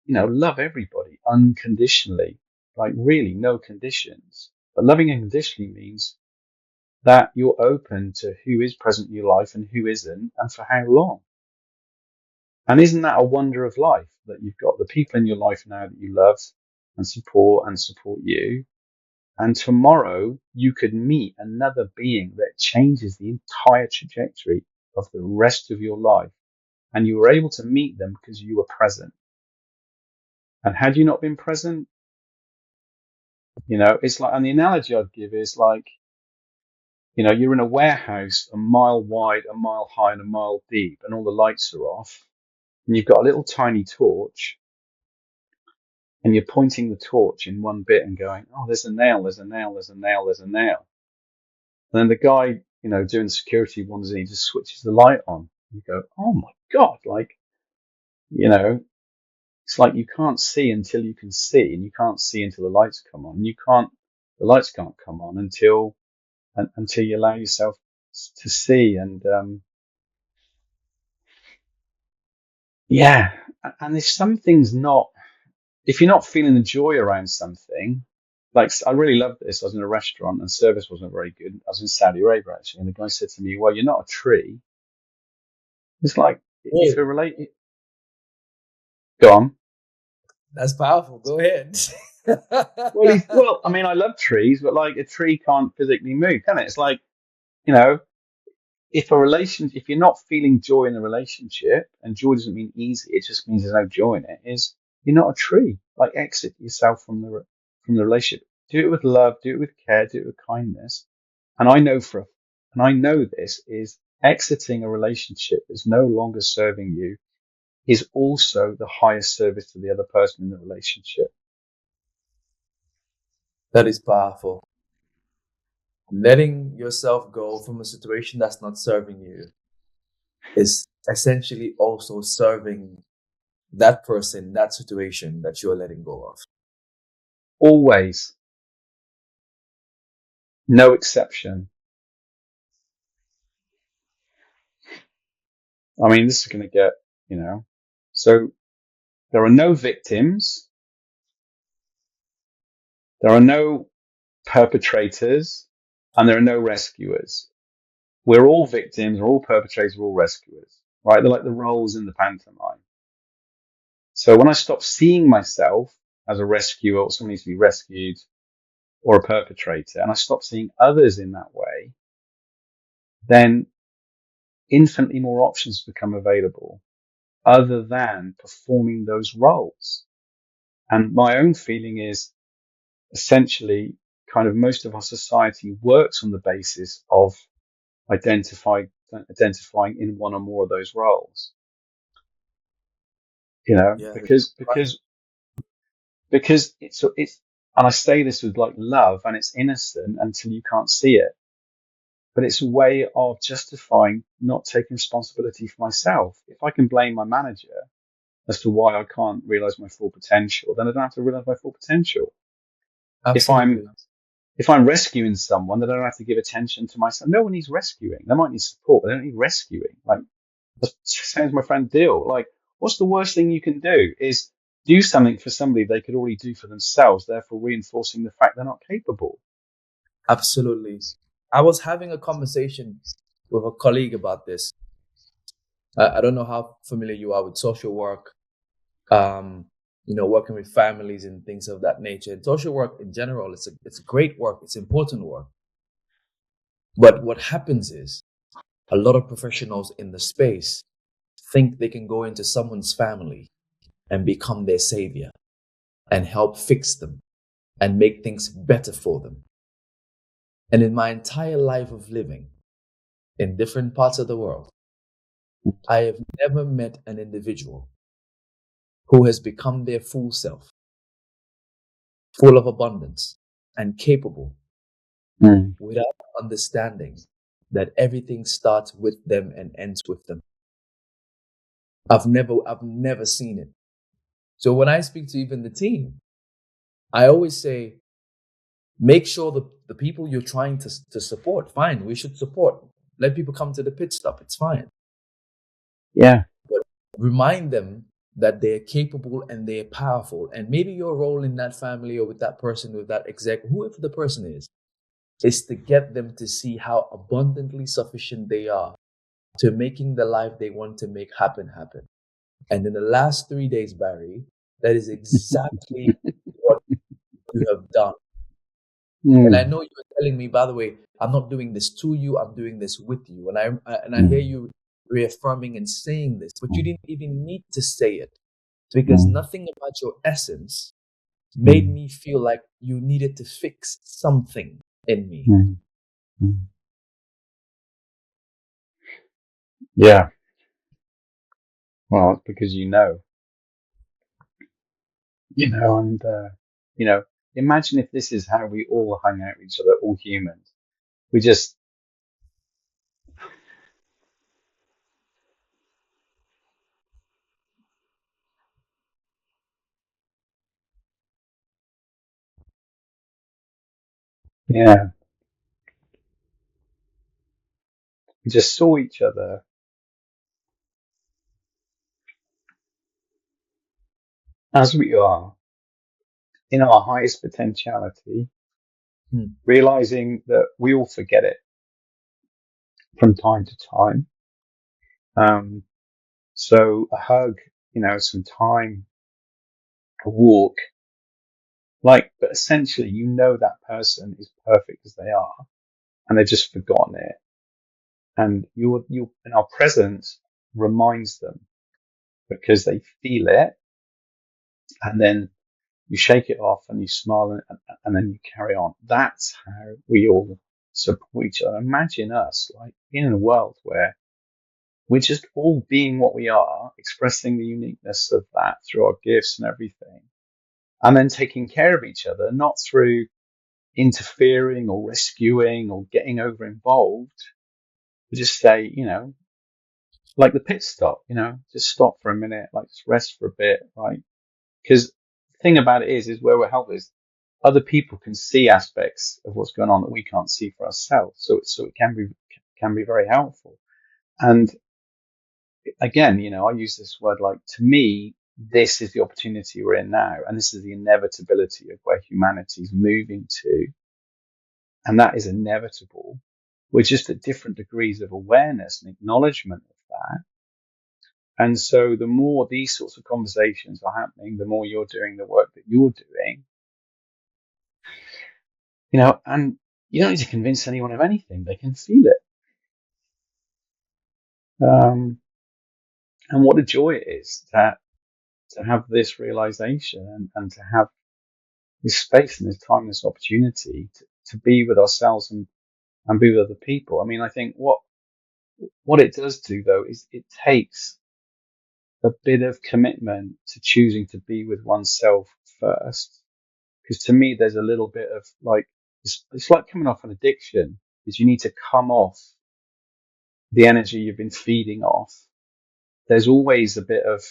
love everybody unconditionally, like really no conditions. But loving unconditionally means that you're open to who is present in your life and who isn't, and for how long. And isn't that a wonder of life, that you've got the people in your life now that you love and support you, and tomorrow you could meet another being that changes the entire trajectory of the rest of your life, and you were able to meet them because you were present. And had you not been present, it's like, and the analogy I'd give is like, you're in a warehouse a mile wide, a mile high, and a mile deep, and all the lights are off, and you've got a little tiny torch, and you're pointing the torch in one bit and going, oh, there's a nail, there's a nail, there's a nail, there's a nail. And then the guy, doing the security wanders in, he just switches the light on. You go, oh my God, like, it's like you can't see until you can see, and you can't see until the lights come on. The lights can't come on until you allow yourself to see. And, yeah. And if something's not, if you're not feeling the joy around something, like I really loved this. I was in a restaurant and service wasn't very good. I was in Saudi Arabia actually, and the guy said to me, well, you're not a tree. It's like, if Oh, you're related, go on. that's powerful. Go ahead. Well, I mean, I love trees, but like a tree can't physically move, can it? It's like, you know, if you're not feeling joy in the relationship, and joy doesn't mean easy, it just means there's no joy in it, is you're not a tree. Like, exit yourself from the relationship. Do it with love, do it with care, do it with kindness. And I know this is exiting a relationship that's no longer serving you is also the highest service to the other person in the relationship. That is powerful. Letting yourself go from a situation that's not serving you is essentially also serving that person, that situation that you're letting go of. Always, no exception. I mean, this is going to get, so there are no victims. There are no perpetrators, and there are no rescuers. We're all victims, we're all perpetrators, we're all rescuers, right? They're like the roles in the pantomime. So when I stop seeing myself as a rescuer or someone needs to be rescued or a perpetrator, and I stop seeing others in that way, then infinitely more options become available other than performing those roles. And my own feeling is essentially kind of most of our society works on the basis of identifying in one or more of those roles, Yeah. because it's, and I say this with like love, and it's innocent until you can't see it, but it's a way of justifying not taking responsibility for myself. If I can blame my manager as to why I can't realize my full potential, then I don't have to realize my full potential. If I'm Absolutely. if I'm rescuing someone, then I don't have to give attention to myself. No one needs rescuing. They might need support, but they don't need rescuing. Like, same as my friend Dill. Like, what's the worst thing you can do is do something for somebody they could already do for themselves, therefore reinforcing the fact they're not capable. Absolutely. I was having a conversation with a colleague about this. I don't know how familiar you are with social work, working with families and things of that nature. And social work in general, it's great work. It's important work. But what happens is a lot of professionals in the space think they can go into someone's family and become their savior and help fix them and make things better for them. And in my entire life of living in different parts of the world, I have never met an individual who has become their full self, full of abundance and capable Mm. without understanding that everything starts with them and ends with them. I've never seen it. So when I speak to even the team, I always say, make sure the people you're trying to support, fine, we should support. Let people come to the pit stop, it's fine. Yeah. But remind them that they're capable and they're powerful. And maybe your role in that family or with that person, with that exec, whoever the person is to get them to see how abundantly sufficient they are to making the life they want to make happen. And in the last 3 days, Barry, that is exactly what you have done. And I Mm. know you're telling me, by the way, I'm not doing this to you, I'm doing this with you. And I hear Mm. you reaffirming and saying this, but you Mm. didn't even need to say it because Mm. nothing about your essence made Mm. me feel like you needed to fix something in me. Mm. Mm. Yeah. Well, it's because and imagine if this is how we all hang out with each other, all humans. We just, yeah, we just saw each other as we are in our highest potentiality, Hmm. realizing that we all forget it from time to time. Um, so a hug, some time, a walk, but essentially, that person is perfect as they are, and they've just forgotten it. And you in our presence reminds them because they feel it, and then you shake it off and you smile and then you carry on. That's how we all support each other. Imagine us like in a world where we're just all being what we are, expressing the uniqueness of that through our gifts and everything, and then taking care of each other, not through interfering or rescuing or getting over involved. We just say, like the pit stop, just stop for a minute, like just rest for a bit, right? Because the thing about it is where we're helpless, other people can see aspects of what's going on that we can't see for ourselves. So it can be very helpful. And again, I use this word like, to me, this is the opportunity we're in now, and this is the inevitability of where humanity is moving to, and that is inevitable. We're just at different degrees of awareness and acknowledgement of that. And so the more these sorts of conversations are happening, the more you're doing the work that you're doing, and you don't need to convince anyone of anything. They can feel it. And what a joy it is to have this realization and to have this space and this time, this opportunity to be with ourselves and be with other people. I mean, I think what it does do though is it takes a bit of commitment to choosing to be with oneself first. Because to me, there's a little bit of like, it's like coming off an addiction, is you need to come off the energy you've been feeding off. There's always a bit of,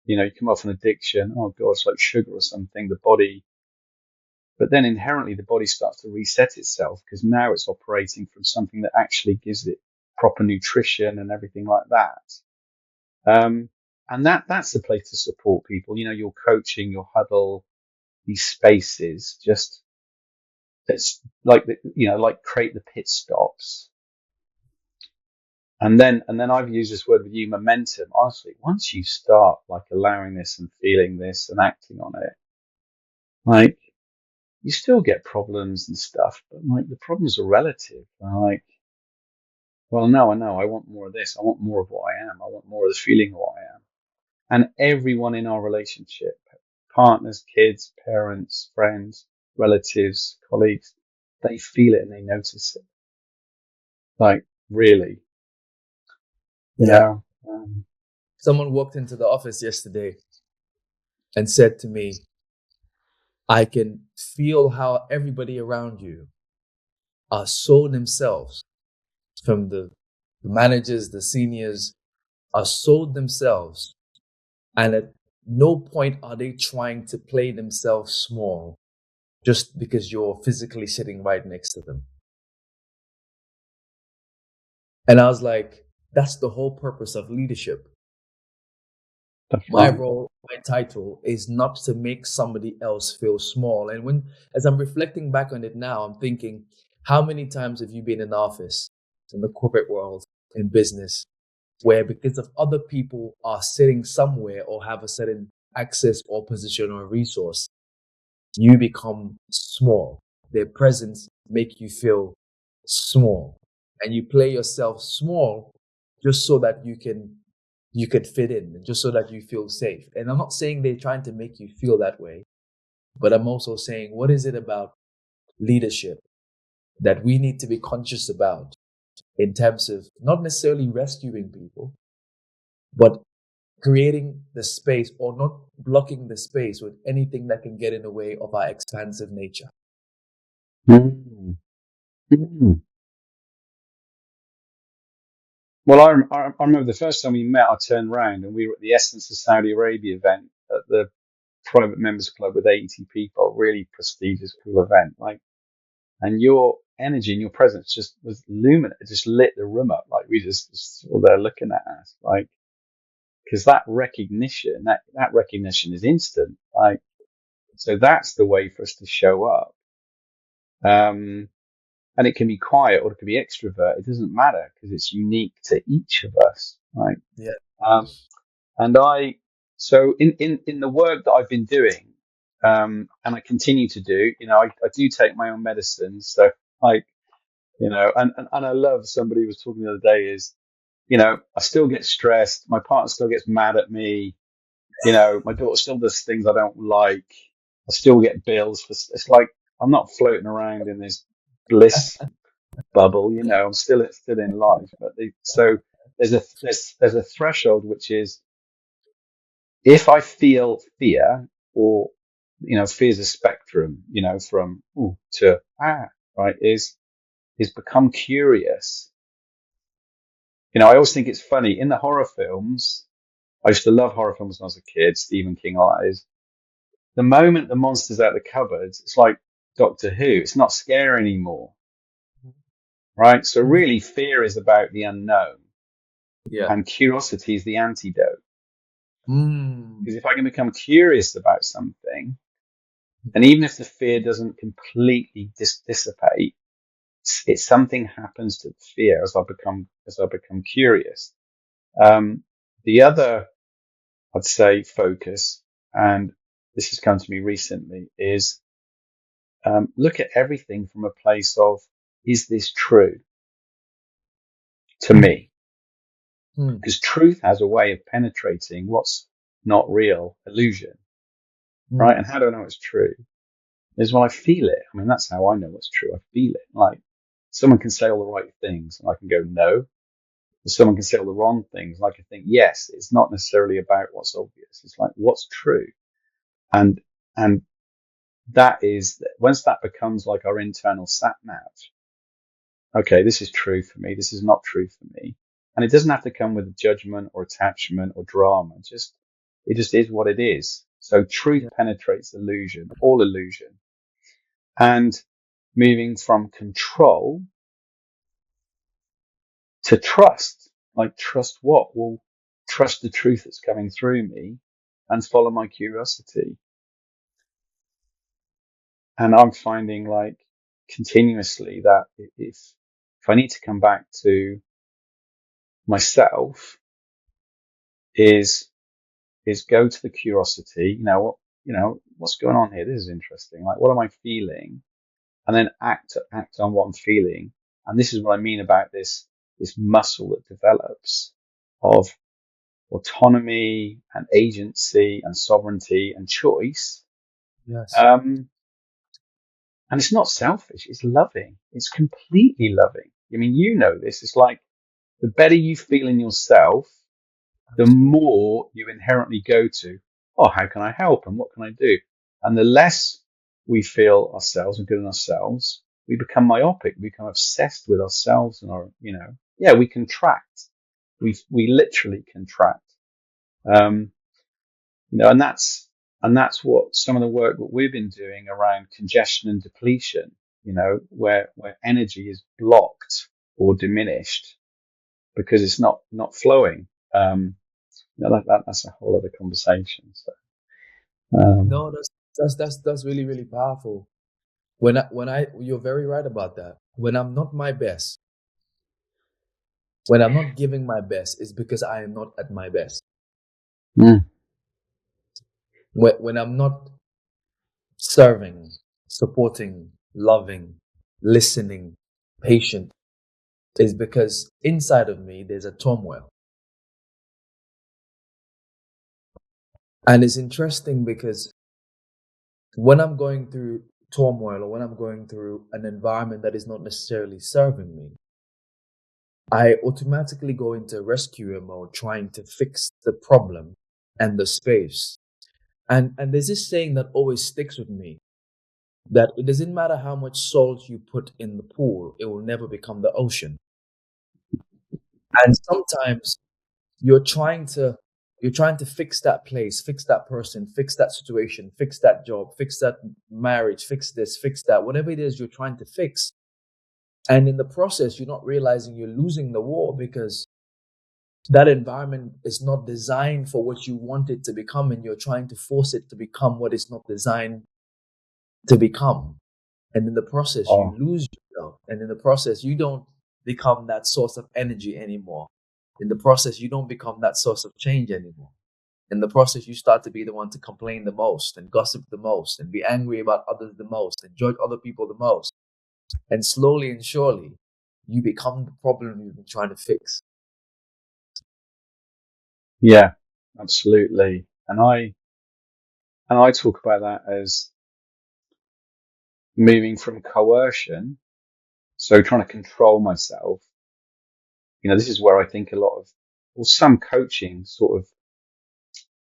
you come off an addiction. Oh God, it's like sugar or something. But then inherently the body starts to reset itself because now it's operating from something that actually gives it proper nutrition and everything like that. And that's the place to support people. Your coaching, your huddle, these spaces, just it's like like create the pit stops. And then I've used this word with you, momentum. Honestly, once you start like allowing this and feeling this and acting on it, like you still get problems and stuff, but like the problems are relative. Like, well, no, I know I want more of this. I want more of what I am. I want more of the feeling of what I am. And everyone in our relationship, partners, kids, parents, friends, relatives, colleagues, they feel it and they notice it. Like, really, you Yeah. know. Someone walked into the office yesterday and said to me, I can feel how everybody around you are so themselves. from the managers, the seniors, are sold themselves, and at no point are they trying to play themselves small just because you're physically sitting right next to them. And I was like, that's the whole purpose of leadership. That's My right. role, my title is not to make somebody else feel small. And as I'm reflecting back on it now, I'm thinking, how many times have you been in office, in the corporate world, in business, where because of other people are sitting somewhere or have a certain access or position or resource, you become small. Their presence make you feel small, and you play yourself small just so that you could fit in, just so that you feel safe. And I'm not saying they're trying to make you feel that way, but I'm also saying, what is it about leadership that we need to be conscious about in terms of not necessarily rescuing people, but creating the space or not blocking the space with anything that can get in the way of our expansive nature. Mm. Mm. Well, I remember the first time we met, I turned around and we were at the Essence of Saudi Arabia event at the private members club with 80 people, really prestigious, cool event. Like, and your energy and your presence just was luminous. It just lit the room up. Like we just were there looking at us, like, because that recognition is instant. Like, so that's the way for us to show up. And it can be quiet or it can be extrovert. It doesn't matter because it's unique to each of us. Right. Yeah. Um, and so in the work that I've been doing, and I continue to do, I do take my own medicines. So like, and I love, somebody was talking the other day is, I still get stressed. My partner still gets mad at me. My daughter still does things I don't like. I still get bills for, it's like, I'm not floating around in this bliss bubble, I'm still in life. But so there's a threshold, which is if I feel fear, or fear is a spectrum, from ooh to right, is become curious. I always think it's funny in the horror films. I used to love horror films when I was a kid, Stephen King, all that is. The moment the monster's out of the cupboards, it's like Doctor Who. It's not scary anymore, right? So really, fear is about the unknown, Yeah. and curiosity is the antidote. Mm. Because if I can become curious about something, and even if the fear doesn't completely dissipate, it's something happens to the fear as I become curious. The other, I'd say, focus, and this has come to me recently, is look at everything from a place of, is this true to me? Mm. Because truth has a way of penetrating what's not real, illusion, right? Mm. And how do I know it's true? Is when I feel it. I mean, that's how I know what's true. I feel it. Like someone can say all the right things and I can go, no. Or someone can say all the wrong things and I can think, yes. It's not necessarily about what's obvious. It's like, what's true? And, and that is, once that becomes like our internal sat nav, okay, this is true for me. This is not true for me. And it doesn't have to come with judgment or attachment or drama. It just is what it is. So truth Yeah. penetrates illusion, all illusion. And moving from control to trust, like trust what? Well, trust the truth that's coming through me and follow my curiosity. And I'm finding like continuously that if I need to come back to myself, is go to the curiosity, what's going on here? This is interesting. Like, what am I feeling? And then act on what I'm feeling. And this is what I mean about this muscle that develops of autonomy and agency and sovereignty and choice. Yes. And it's not selfish. It's loving. It's completely loving. I mean, this. It's like the better you feel in yourself, the Absolutely. more you inherently go to, oh, how can I help and what can I do? And the less we feel ourselves and good in ourselves, we become myopic, we become obsessed with ourselves and our, we contract. We literally contract. And that's what some of the work that we've been doing around congestion and depletion, where energy is blocked or diminished because it's not flowing. That's a whole other conversation. So, No, that's really, really powerful. You're very right about that. When I'm not my best, when I'm not giving my best, it's because I am not at my best. mm, When I'm not serving, supporting, loving, listening, patient, is because inside of me there's a turmoil. And it's interesting because when I'm going through turmoil or when I'm going through an environment that is not necessarily serving me, I automatically go into rescuer mode, trying to fix the problem and the space. And there's this saying that always sticks with me, that it doesn't matter how much salt you put in the pool, it will never become the ocean. And sometimes you're trying to fix that place, fix that person, fix that situation, fix that job, fix that marriage, fix this, fix that, whatever it is you're trying to fix. And in the process, you're not realizing you're losing the war because that environment is not designed for what you want it to become, and you're trying to force it to become what it's not designed to become. And in the process, you lose yourself. And in the process, you don't become that source of energy anymore. In the process, you don't become that source of change anymore. In the process, you start to be the one to complain the most and gossip the most and be angry about others the most and judge other people the most. And slowly and surely, you become the problem you've been trying to fix. yeah, absolutely. And I talk about that as moving from coercion, so trying to control myself. This is where I think a lot of, or some coaching sort of,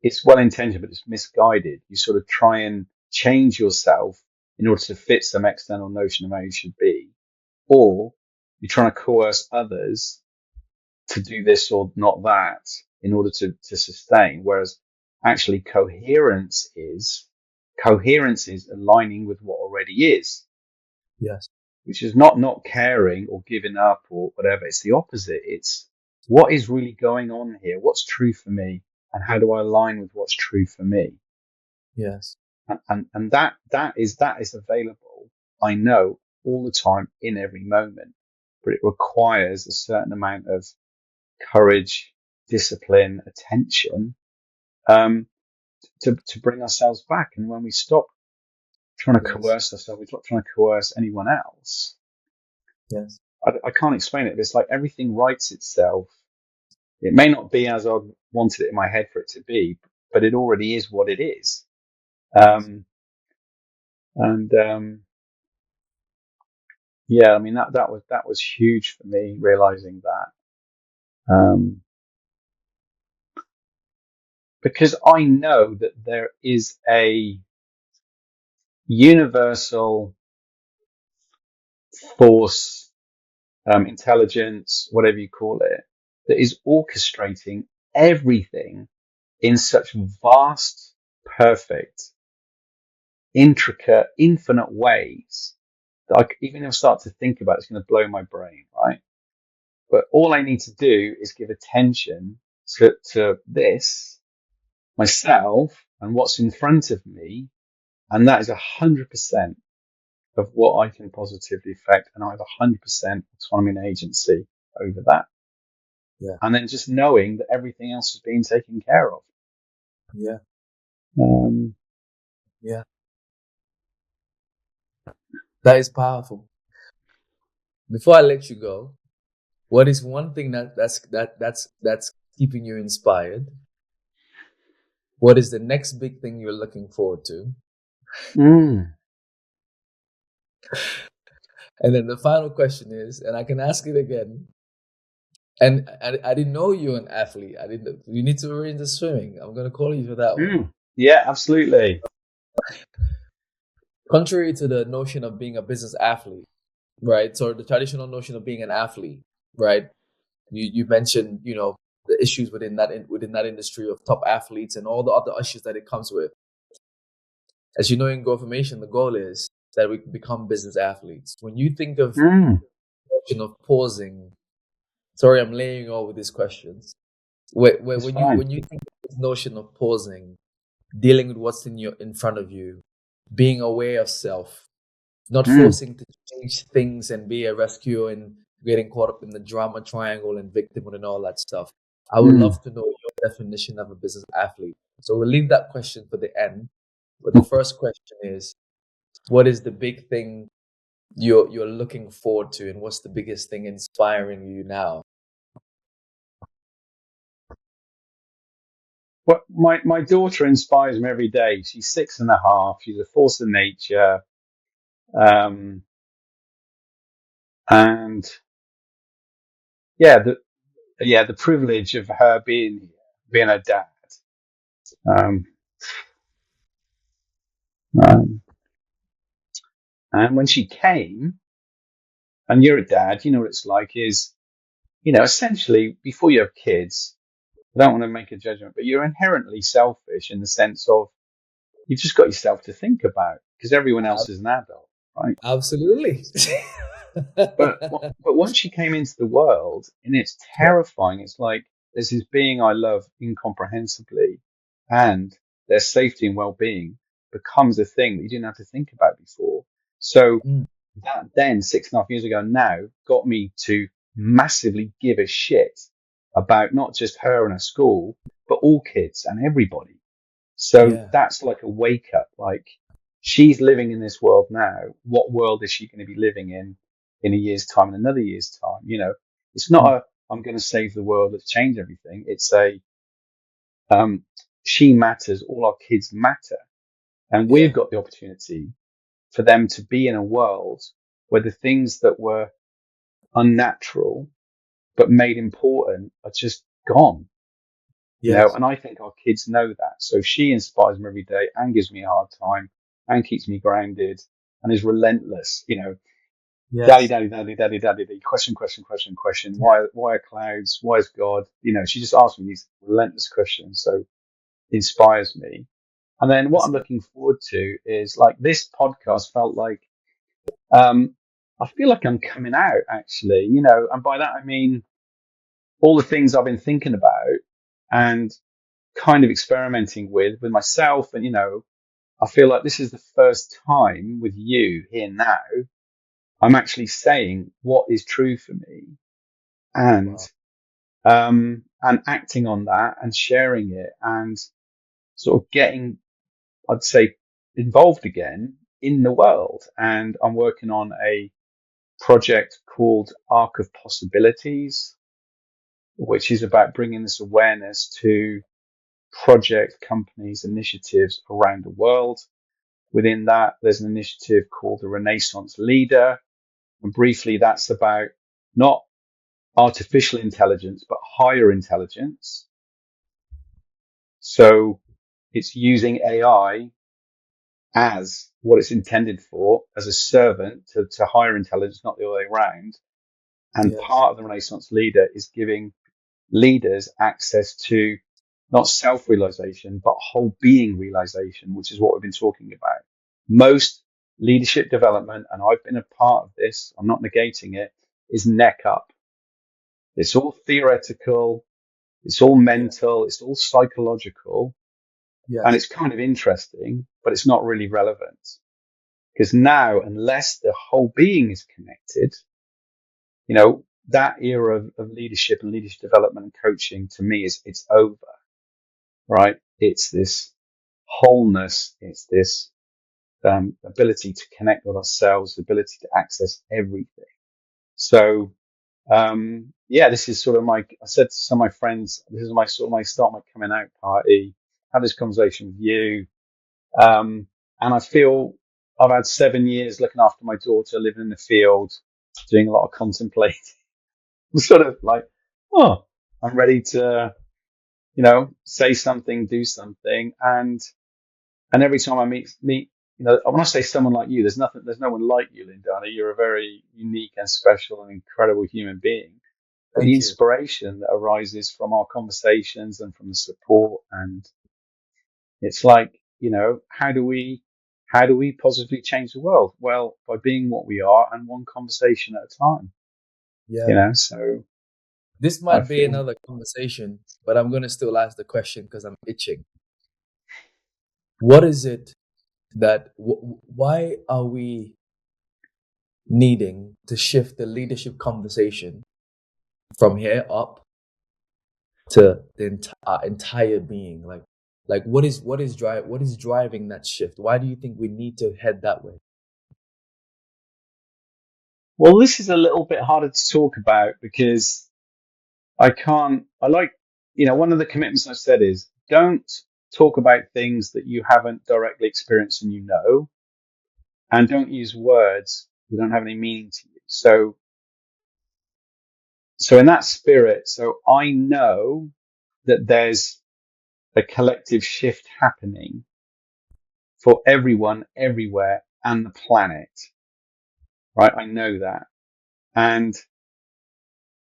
it's well intentioned, but it's misguided. You sort of try and change yourself in order to fit some external notion of how you should be, or you're trying to coerce others to do this or not that in order to sustain. Whereas actually coherence is aligning with what already is. Yes. Which is not caring or giving up or whatever. It's the opposite. It's what is really going on here? What's true for me? And how do I align with what's true for me? Yes. And that is available, I know, all the time in every moment, but it requires a certain amount of courage, discipline, attention, to bring ourselves back. And when we stop trying to coerce ourselves, we stop trying to coerce anyone else. Yes. I can't explain it, but it's like everything writes itself. It may not be as I wanted it in my head for it to be, but it already is what it is. Yeah, I mean that was huge for me, realizing that, because I know that there is a universal force, intelligence, whatever you call it, that is orchestrating everything in such vast, perfect, intricate, infinite ways that even if I start to think about it, it's going to blow my brain, right? But all I need to do is give attention to this, myself, and what's in front of me, and that is 100% of what I can positively affect, and I have 100% autonomy and agency over that. Yeah. And then just knowing that everything else is being taken care of. Yeah. Yeah. That is powerful. Before I let you go, what is one thing that's keeping you inspired? What is the next big thing you're looking forward to? And then the final question is, and I can ask it again. And I didn't know you're an athlete. You need to arrange the swimming. I'm going to call you for that one. Yeah, absolutely. Contrary to the notion of being a business athlete, right? So the traditional notion of being an athlete, right? You mentioned, the issues within that industry of top athletes and all the other issues that it comes with. As you know, in growth formation, the goal is that we become business athletes. When you think of Mm, the notion of pausing, sorry, I'm laying you all with these questions. it's When fine. you think of this notion of pausing, dealing with what's in front of you, being aware of self, not Mm, forcing to change things and be a rescuer and getting caught up in the drama triangle and victimhood and all that stuff. I would mm. love to know your definition of a business athlete. So we'll leave that question for the end. But the first question is, what is the big thing you're looking forward to, and what's the biggest thing inspiring you now? Well, my daughter inspires me every day. She's 6.5. She's a force of nature. Um, and yeah, the privilege of her being a dad. Um, um, and when she came, and you're a dad, you know what it's like is, essentially before you have kids, I don't want to make a judgment, but you're inherently selfish in the sense of you've just got yourself to think about because everyone else Ab- is an adult, right? Absolutely. But once she came into the world, and it's Yeah. terrifying. It's like there's this being I love incomprehensibly, and their safety and well-being becomes a thing that you didn't have to think about before. So Mm, that then 6.5 years ago now got me to massively give a shit about not just her and her school, but all kids and everybody. So yeah. that's like a wake up. Like she's living in this world now. What world is she going to be living in a year's time, in another year's time? It's not Mm, a I'm going to save the world, let's change everything. It's a um, she matters. All our kids matter, and we've yeah. got the opportunity for them to be in a world where the things that were unnatural but made important are just gone. Yes. And I think our kids know that. So she inspires me every day and gives me a hard time and keeps me grounded and is relentless. Daddy, Yes. daddy, daddy, daddy, daddy, daddy, question, question, question, question. Yeah. Why are clouds? Why is God? She just asks me these relentless questions. So it inspires me. And then what That's I'm it. looking forward to is like this podcast felt like, um, I feel like I'm coming out actually, and by that I mean all the things I've been thinking about and kind of experimenting with myself. And, I feel like this is the first time with you here now, I'm actually saying what is true for me and, Wow. and acting on that and sharing it and sort of getting, I'd say, involved again in the world. And I'm working on a project called Arc of Possibilities, which is about bringing this awareness to project companies, initiatives around the world. Within that, there's an initiative called the Renaissance Leader. And briefly, that's about not artificial intelligence, but higher intelligence. So it's using AI as what it's intended for, as a servant to higher intelligence, not the other way around. And Yes. part of the Renaissance Leader is giving leaders access to not self-realization, but whole being realization, which is what we've been talking about. Most leadership development, and I've been a part of this, I'm not negating it, is neck up. It's all theoretical. It's all Yeah. mental. It's all psychological. And Yes. it's kind of interesting, but it's not really relevant because now, unless the whole being is connected, that era of leadership and leadership development and coaching to me it's over, right? It's this wholeness. It's this ability to connect with ourselves, the ability to access everything. So, yeah, this is sort of I said to some of my friends, this is my sort of my start my coming out party, have this conversation with you. Um, and I feel I've had 7 years looking after my daughter, living in the field, doing a lot of contemplating. I'm sort of like, oh, I'm ready to, say something, do something. And every time I meet when I say someone like you, there's no one like you, Lindani. You're a very unique and special and incredible human being. But the Thank you. inspiration that arises from our conversations and from the support, and it's like, how do we positively change the world? Well, by being what we are and one conversation at a time, Yeah. so This I might be feel, another conversation, but I'm going to still ask the question because I'm itching. What is it that, why are we needing to shift the leadership conversation from here up to the entire being? Like what is driving that shift? Why do you think we need to head that way? well, this is a little bit harder to talk about because I like, one of the commitments I've said is don't talk about things that you haven't directly experienced and and don't use words that don't have any meaning to you. So in that spirit, so I know that there's a collective shift happening for everyone, everywhere, and the planet, right? I know that. And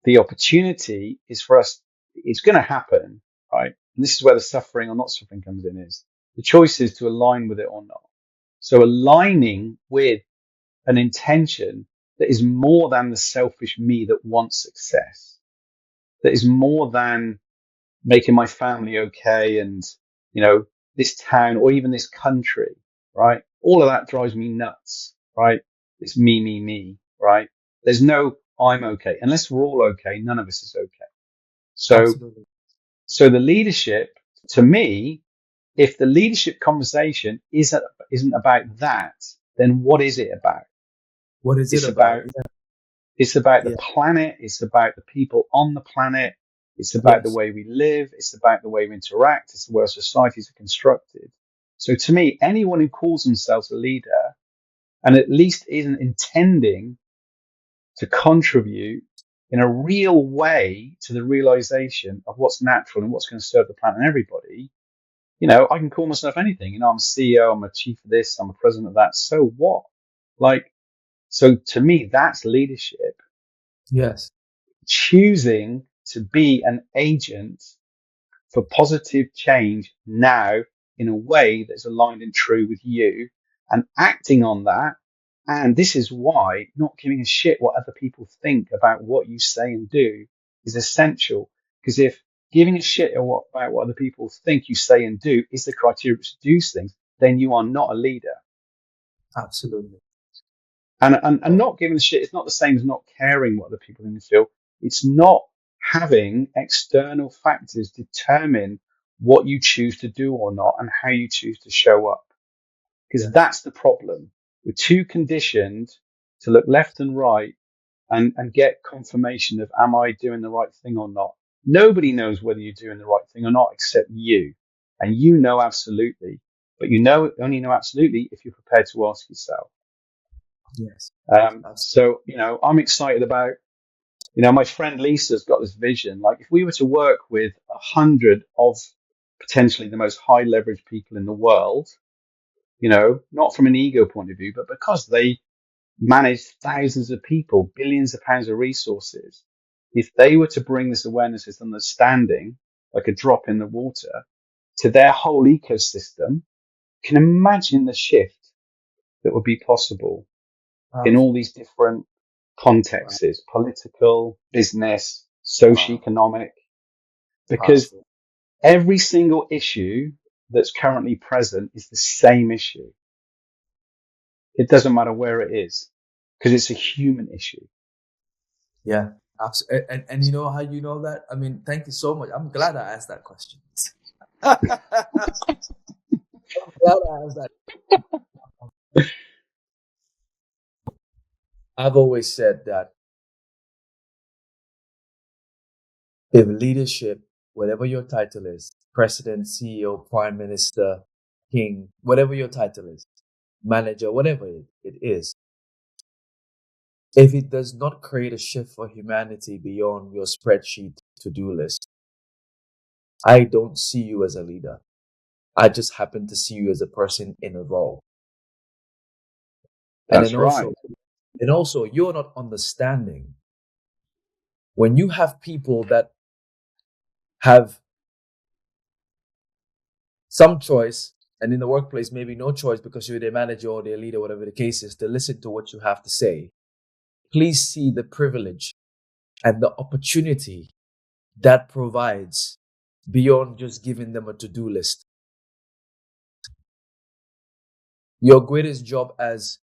the opportunity is for us, it's going to happen, right? And this is where the suffering or not suffering comes in, is the choice is to align with it or not. So aligning with an intention that is more than the selfish me that wants success, that is more than making my family okay and, this town or even this country, right? All of that drives me nuts, right? It's me, right? There's no I'm okay. Unless we're all okay, none of us is okay. So, Absolutely. so the leadership, to me, if the leadership conversation isn't about that, then what is it about? What is it It's about? about It's about the Yeah. planet. It's about the people on the planet. It's about the Yes. way we live. It's about the way we interact. It's the way our societies are constructed. So to me, anyone who calls themselves a leader and at least isn't intending to contribute in a real way to the realization of what's natural and what's going to serve the planet and everybody, I can call myself anything. I'm a CEO, I'm a chief of this, I'm a president of that. So what? Like, so to me, that's leadership. Yes. Choosing to be an agent for positive change now in a way that's aligned and true with you and acting on that. And this is why not giving a shit what other people think about what you say and do is essential. Because if giving a shit about what other people think you say and do is the criteria to do things, then you are not a leader. Absolutely. And Oh, not giving a shit, it's not the same as not caring what other people think and feel. It's not having external factors determine what you choose to do or not and how you choose to show up. Because yes. that's the problem. We're too conditioned to look left and right and get confirmation of, am I doing the right thing or not? Nobody knows whether you're doing the right thing or not except you. And you know absolutely. But only know absolutely if you're prepared to ask yourself. Yes. So, I'm excited about, my friend Lisa's got this vision. Like if we were to work with 100 of potentially the most high leverage people in the world, not from an ego point of view, but because they manage thousands of people, billions of pounds of resources, if they were to bring this awareness, this understanding, like a drop in the water, to their whole ecosystem, can imagine the shift that would be possible in all Powerful. these different Wow. contexts, political, business, Wow. socio-economic, because Powerful. every single issue that's currently present is the same issue. It doesn't matter where it is because it's a human issue. Yeah. Absolutely. And you know how you know that? I mean, thank you so much. I'm glad I asked that question. I'm glad I asked that. I've always said that if leadership, whatever your title is, president, CEO, prime minister, king, whatever your title is, manager, whatever it is, if it does not create a shift for humanity beyond your spreadsheet to-do list, I don't see you as a leader. I just happen to see you as a person in a role. And then That's right. also you're not understanding when you have people that have some choice, and in the workplace maybe no choice because you're their manager or their leader, whatever the case is, to listen to what you have to say. Please see the privilege and the opportunity that provides beyond just giving them a to-do list. Your greatest job as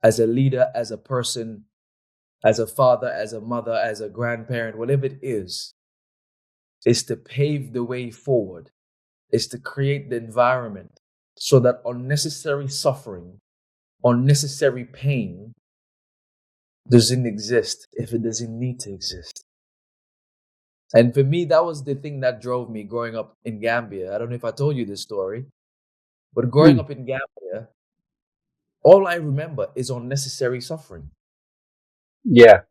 a leader, as a person, as a father, as a mother, as a grandparent, whatever it is to pave the way forward, is to create the environment so that unnecessary suffering, unnecessary pain doesn't exist if it doesn't need to exist. And for me, that was the thing that drove me growing up in Gambia. I don't know if I told you this story, but growing Mm. up in Gambia, all I remember is unnecessary suffering. Yeah.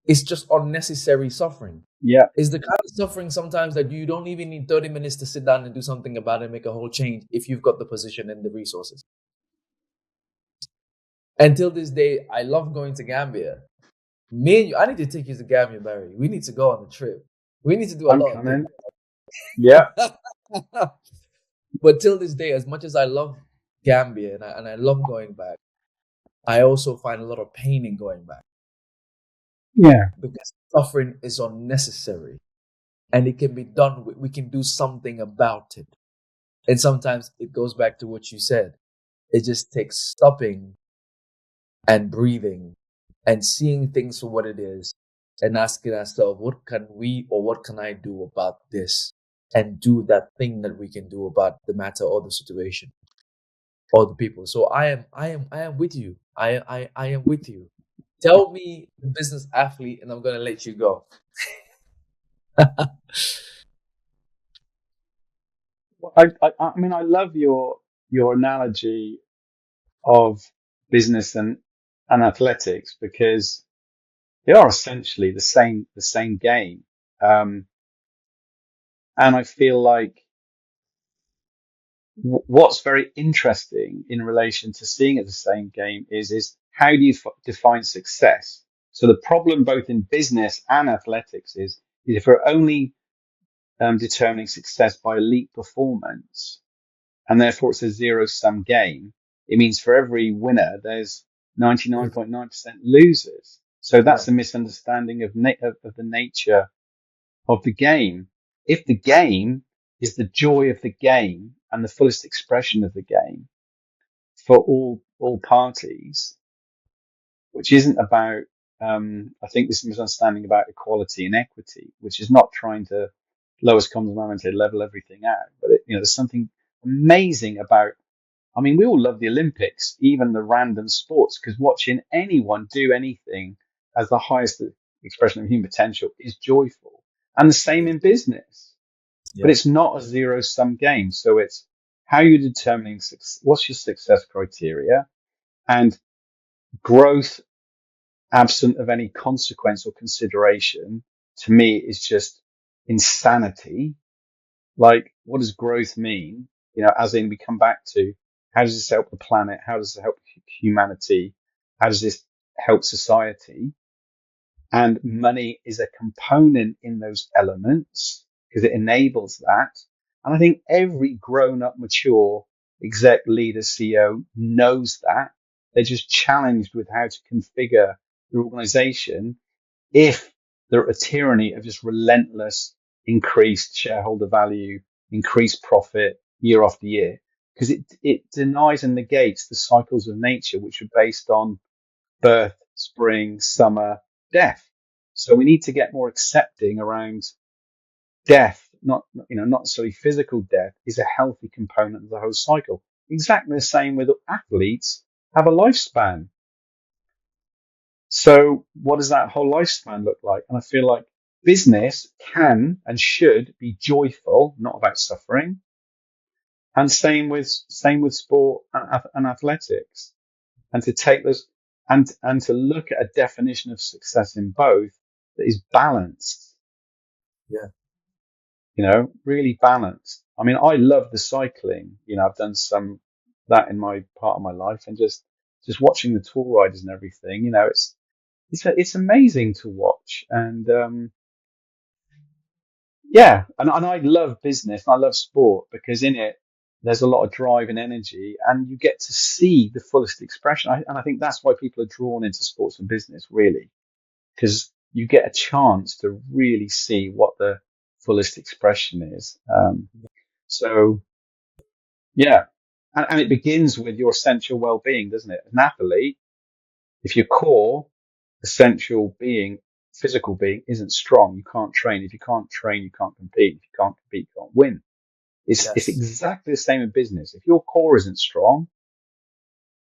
It's just unnecessary suffering. Yeah. It's the kind of suffering sometimes that you don't even need 30 minutes to sit down and do something about it and make a whole change if you've got the position and the resources. Until this day, I love going to Gambia. Me and you, I need to take you to Gambia, Barry. We need to go on a trip. We need to do a I'm lot of things. coming. Yeah. But till this day, as much as I love Gambia and I love going back, I also find a lot of pain in going back Yeah. because suffering is unnecessary and it can be done with, we can do something about it. And sometimes it goes back to what you said. It just takes stopping and breathing and seeing things for what it is and asking ourselves, what can we or what can I do about this? And do that thing that we can do about the matter or the situation or the people. So I am with you. I am with you. Tell me the business athlete and I'm gonna let you go. I mean, I love your analogy of business and athletics because they are essentially the same game. Um, and I feel like what's very interesting in relation to seeing it the same game is how do you define success? So the problem both in business and athletics is if we're only determining success by elite performance, and therefore it's a zero sum game, it means for every winner, there's 99.9% losers. So Yeah, that's a misunderstanding of the nature of the game. If the game is the joy of the game and the fullest expression of the game for all parties, which isn't about, I think this misunderstanding about equality and equity, which is not trying to lowest common denominator level everything out, but there's something amazing about. I mean, we all love the Olympics, even the random sports, because watching anyone do anything as the highest expression of human potential is joyful. And the same in business, but yeah, it's not a zero sum game. So it's how you're determining what's your success criteria, and growth absent of any consequence or consideration to me is just insanity. Like, what does growth mean? As in we come back to how does this help the planet? How does it help humanity? How does this help society? And money is a component in those elements because it enables that. And I think every grown up, mature exec leader, CEO knows that. They're just challenged with how to configure their organization if they're a tyranny of just relentless increased shareholder value, increased profit year after year, because it denies and negates the cycles of nature, which are based on birth, spring, summer, death. So we need to get more accepting around death, not necessarily physical death is a healthy component of the whole cycle. Exactly the same with athletes have a lifespan. So what does that whole lifespan look like? And I feel like business can and should be joyful, not about suffering. And same with sport and athletics. And to take those and to look at a definition of success in both that is balanced, yeah, really balanced. I mean, I love the cycling. I've done some that in my part of my life, and just just watching the tour riders and everything, it's amazing to watch. And and I love business and I love sport, because in it there's a lot of drive and energy, and you get to see the fullest expression. And I think that's why people are drawn into sports and business, really, because you get a chance to really see what the fullest expression is. So yeah, and it begins with your essential well-being, doesn't it? As an athlete, if your core essential being, physical being, isn't strong, you can't train. If you can't train, you can't compete. If you can't compete, you can't win. It's Yes. exactly the same in business. If your core isn't strong,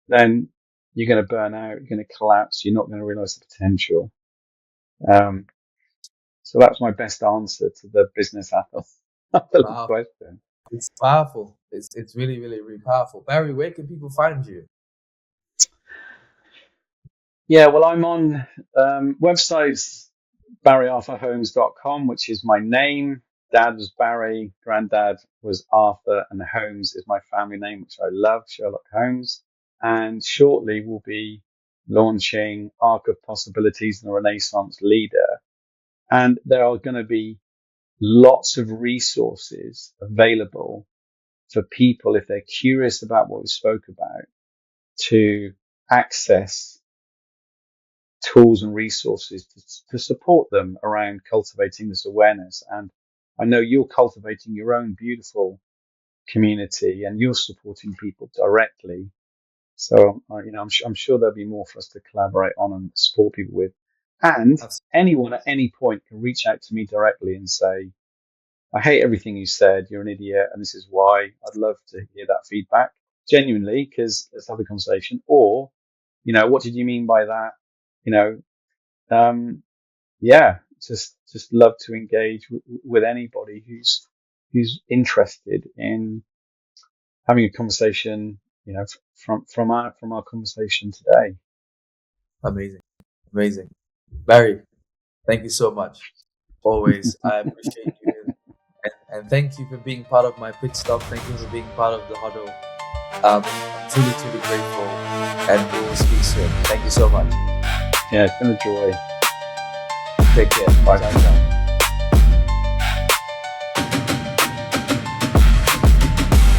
then you're going to burn out. You're going to collapse. You're not going to realize the potential. So that's my best answer to the business athlete Wow. question. It's powerful. It's really, really, really powerful. Barry, where can people find you? Yeah, well, I'm on websites barryarthurholmes.com, which is my name. Dad was Barry, granddad was Arthur, and Holmes is my family name, which I love, Sherlock Holmes. And shortly we'll be launching Arc of Possibilities and the Renaissance Leader. And there are going to be lots of resources available for people, if they're curious about what we spoke about, to access tools and resources to support them around cultivating this awareness. And I know you're cultivating your own beautiful community and you're supporting people directly. So, I'm sure there'll be more for us to collaborate on and support people with. And anyone at any point can reach out to me directly and say, I hate everything you said. You're an idiot. And this is why. I'd love to hear that feedback genuinely, because let's have a conversation. Or, what did you mean by that? You know, just love to engage with anybody who's interested in having a conversation, from our conversation today. Amazing. Barry, thank you so much. Always, I appreciate you, and thank you for being part of my pit stop. Thank you for being part of the huddle. I'm truly, truly grateful, and we will speak soon. Thank you so much. Yeah, it's been a joy. Take care. Bye. Ciao, ciao.